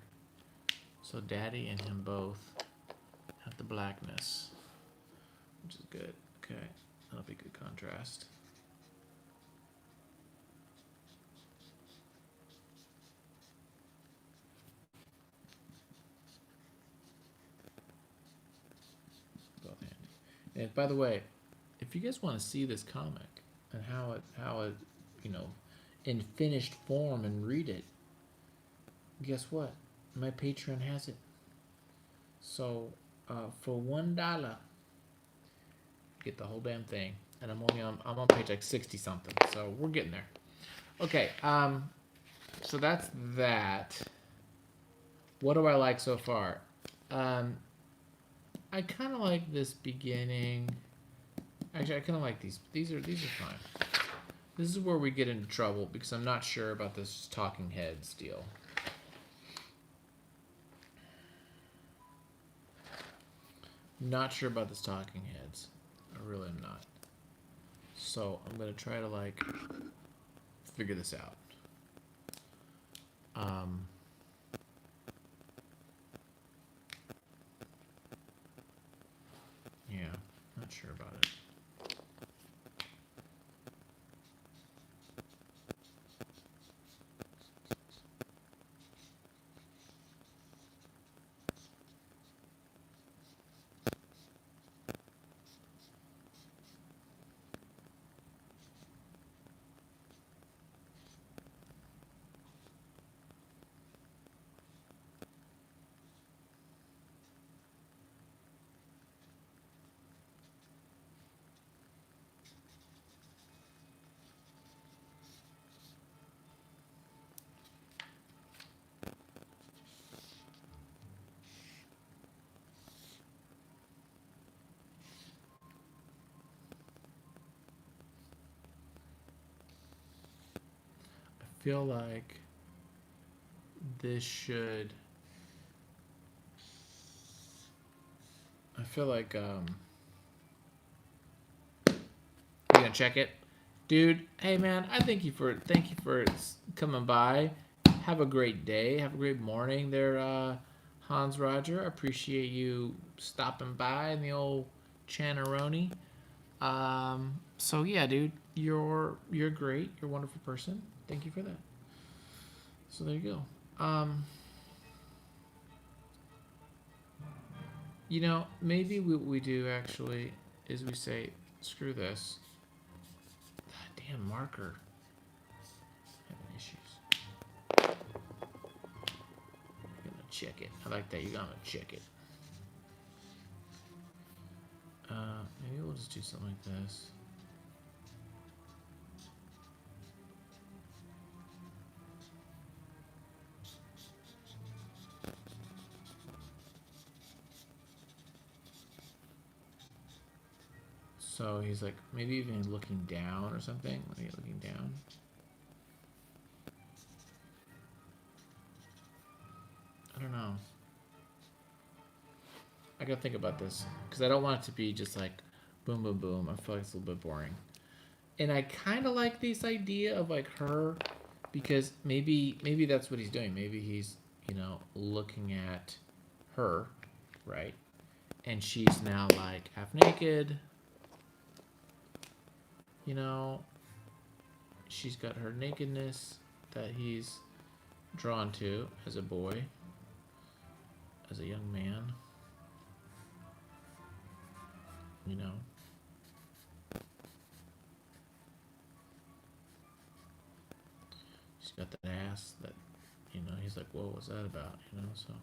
A: So Daddy and him both have the blackness, which is good. Okay, that'll be good contrast. Both handy. And by the way, if you guys want to see this comic and how it, you know, in finished form and read it, guess what? My Patreon has it. So for $1, get the whole damn thing, and I'm on page like 60 something. So we're getting there. Okay. So that's that. What do I like so far? I kind of like this beginning. Actually, I kind of like these. These are fine. This is where we get into trouble because I'm not sure about this talking heads deal. Not sure about this talking heads. I really am not. So I'm gonna try to like figure this out. Yeah, not sure about it. feel like this should. I feel like you gonna check it, dude. Hey man, thank you for coming by. Have a great day. Have a great morning there, Hans Roger. I appreciate you stopping by in the old Chanaroni. So yeah, dude, you're great. You're a wonderful person. Thank you for that. So there you go. Maybe what we do actually is we say, screw this. God damn marker. Having issues. You're gonna check it. I like that. You're gonna check it. Maybe we'll just do something like this. So he's like, maybe even looking down or something. Maybe looking down. I don't know. I gotta think about this because I don't want it to be just like boom, boom, boom. I feel like it's a little bit boring. And I kind of like this idea of like her because maybe that's what he's doing. Maybe he's looking at her, right? And she's now like half naked. She's got her nakedness that he's drawn to as a boy, as a young man. She's got that ass that, he's like, whoa, what's that about? So.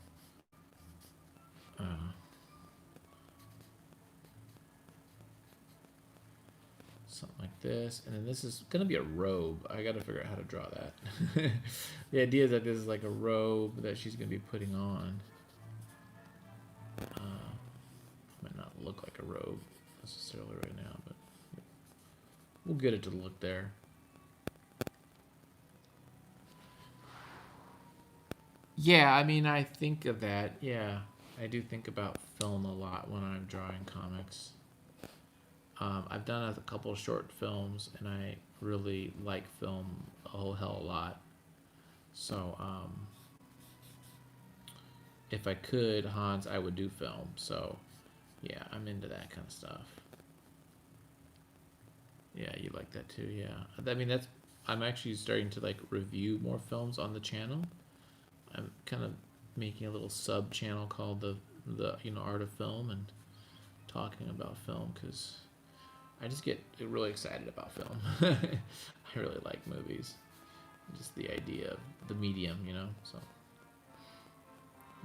A: Something like this, and then this is gonna be a robe. I gotta figure out how to draw that. The idea is that this is like a robe that she's gonna be putting on. Might not look like a robe necessarily right now, but we'll get it to look there. Yeah, I mean, I think of that. Yeah, I do think about film a lot when I'm drawing comics. I've done a couple of short films, and I really like film a whole hell of a lot. So, if I could, Hans, I would do film. So, yeah, I'm into that kind of stuff. Yeah, you like that too. Yeah, I mean I'm actually starting to like review more films on the channel. I'm kind of making a little sub channel called the art of film and talking about film because I just get really excited about film. I really like movies. Just the idea of the medium, so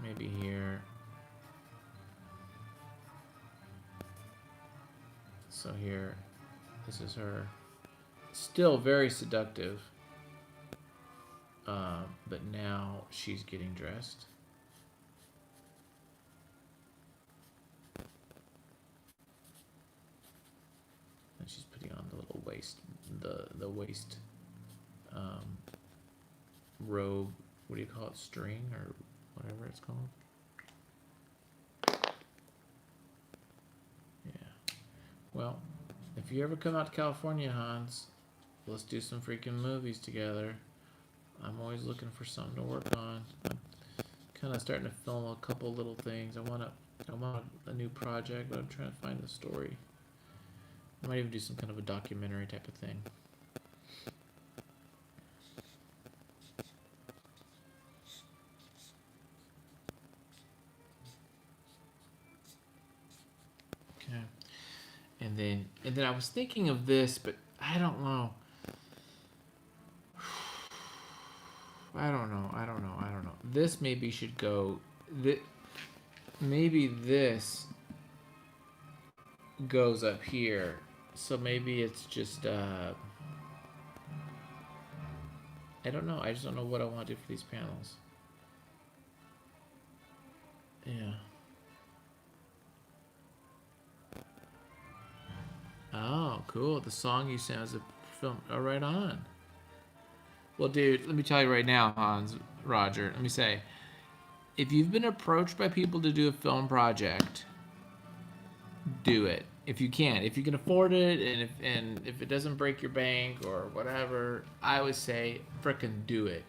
A: maybe here. So here, this is her. Still very seductive. But now she's getting dressed. And she's putting on the little waist, the waist robe. What do you call it? String or whatever it's called. Yeah. Well, if you ever come out to California, Hans, let's do some freaking movies together. I'm always looking for something to work on. I'm kind of starting to film a couple little things. I want a new project, but I'm trying to find the story. I might even do some kind of a documentary type of thing. Okay. And then I was thinking of this, but I don't know. I don't know. This maybe should go. Maybe this goes up here. So maybe it's just. I don't know. I just don't know what I want to do for these panels. Yeah. Oh, cool. The song you sent was a film. Oh, right on. Well, dude, let me tell you right now, Hans, Roger. Let me say, if you've been approached by people to do a film project, do it. If you can, if you can afford it, and if it doesn't break your bank or whatever, I would say frickin' do it.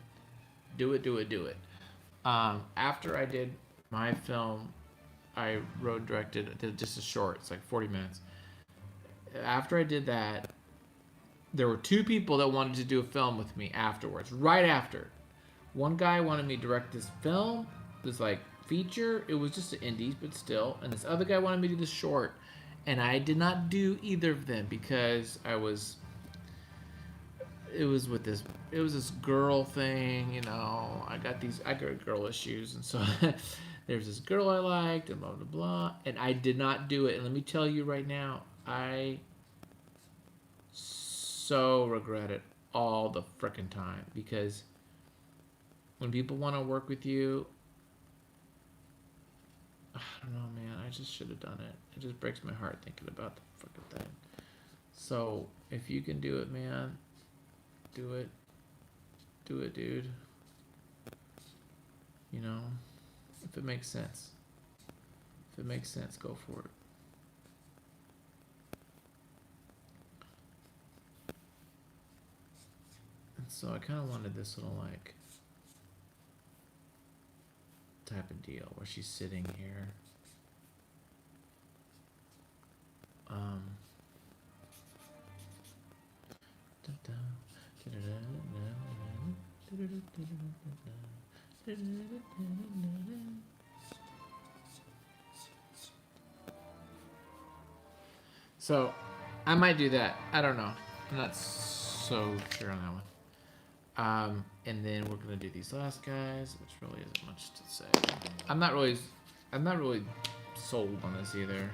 A: Do it, do it, do it. After I did my film, I wrote, directed, did just a short. It's like 40 minutes. After I did that, there were two people that wanted to do a film with me afterwards. Right after, one guy wanted me to direct this film, this like feature. It was just an indie, but still. And this other guy wanted me to do this short, and I did not do either of them because I was. It was with this. It was this girl thing, you know. I got girl issues, and so there's this girl I liked, and blah blah blah. And I did not do it. And let me tell you right now, I so regret it all the frickin' time, because when people want to work with you, I don't know, man. I just should have done it. It just breaks my heart thinking about the frickin' thing. So if you can do it, man, do it. Do it, dude. You know, if it makes sense. If it makes sense, go for it. And so I kind of wanted this little, like, type of deal where she's sitting here. So I might do that. I don't know. I'm not so sure on that one. And then we're gonna do these last guys, which really isn't much to say. I'm not really sold on this either.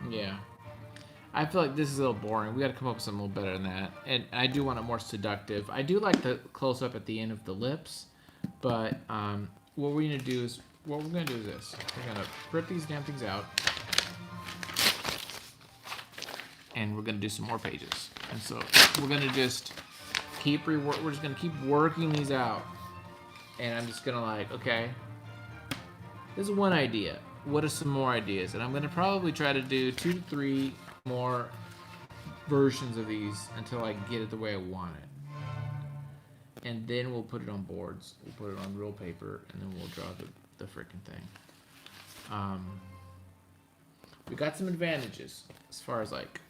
A: Yeah. I feel like this is a little boring. We got to come up with something a little better than that. And I do want it more seductive. I do like the close up at the end of the lips, but what we're gonna do is this. We're gonna rip these damn things out, and we're gonna do some more pages. And so we're gonna just we're just gonna keep working these out. And I'm just gonna like, okay, this is one idea. What are some more ideas? And I'm gonna probably try to do 2 to 3 more versions of these until I get it the way I want it. And then we'll put it on boards. We'll put it on real paper, and then we'll draw the freaking thing. We got some advantages as far as like,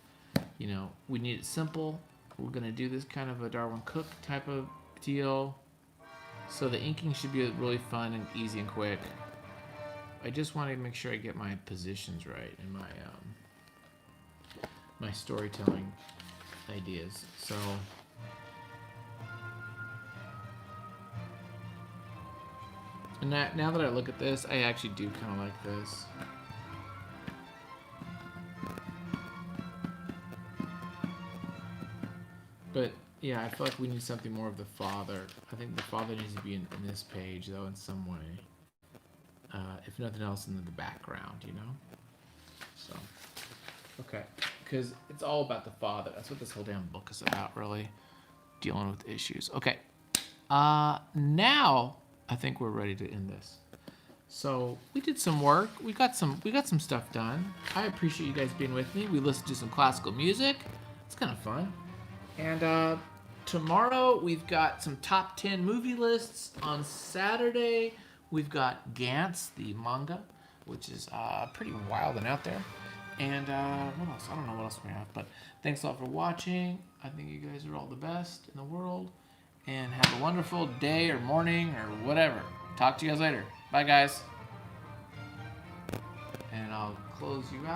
A: you know, we need it simple. We're gonna do this kind of a Darwyn Cooke type of deal. So the inking should be really fun and easy and quick. I just want to make sure I get my positions right and my storytelling ideas. So and now that I look at this, I actually do kind of like this. But yeah, I feel like we need something more of the father. I think the father needs to be in this page, though, in some way. If nothing else, in the background, you know? So, okay. Because it's all about the father. That's what this whole damn book is about, really. Dealing with issues. Okay. Now, I think we're ready to end this. So, we did some work. We got some stuff done. I appreciate you guys being with me. We listened to some classical music. It's kind of fun. And tomorrow we've got some top 10 movie lists. On Saturday we've got Gantz, the manga, which is pretty wild and out there. And what else? I don't know what else we have. But thanks a lot for watching. I think you guys are all the best in the world. And have a wonderful day or morning or whatever. Talk to you guys later. Bye, guys. and I'll close you out.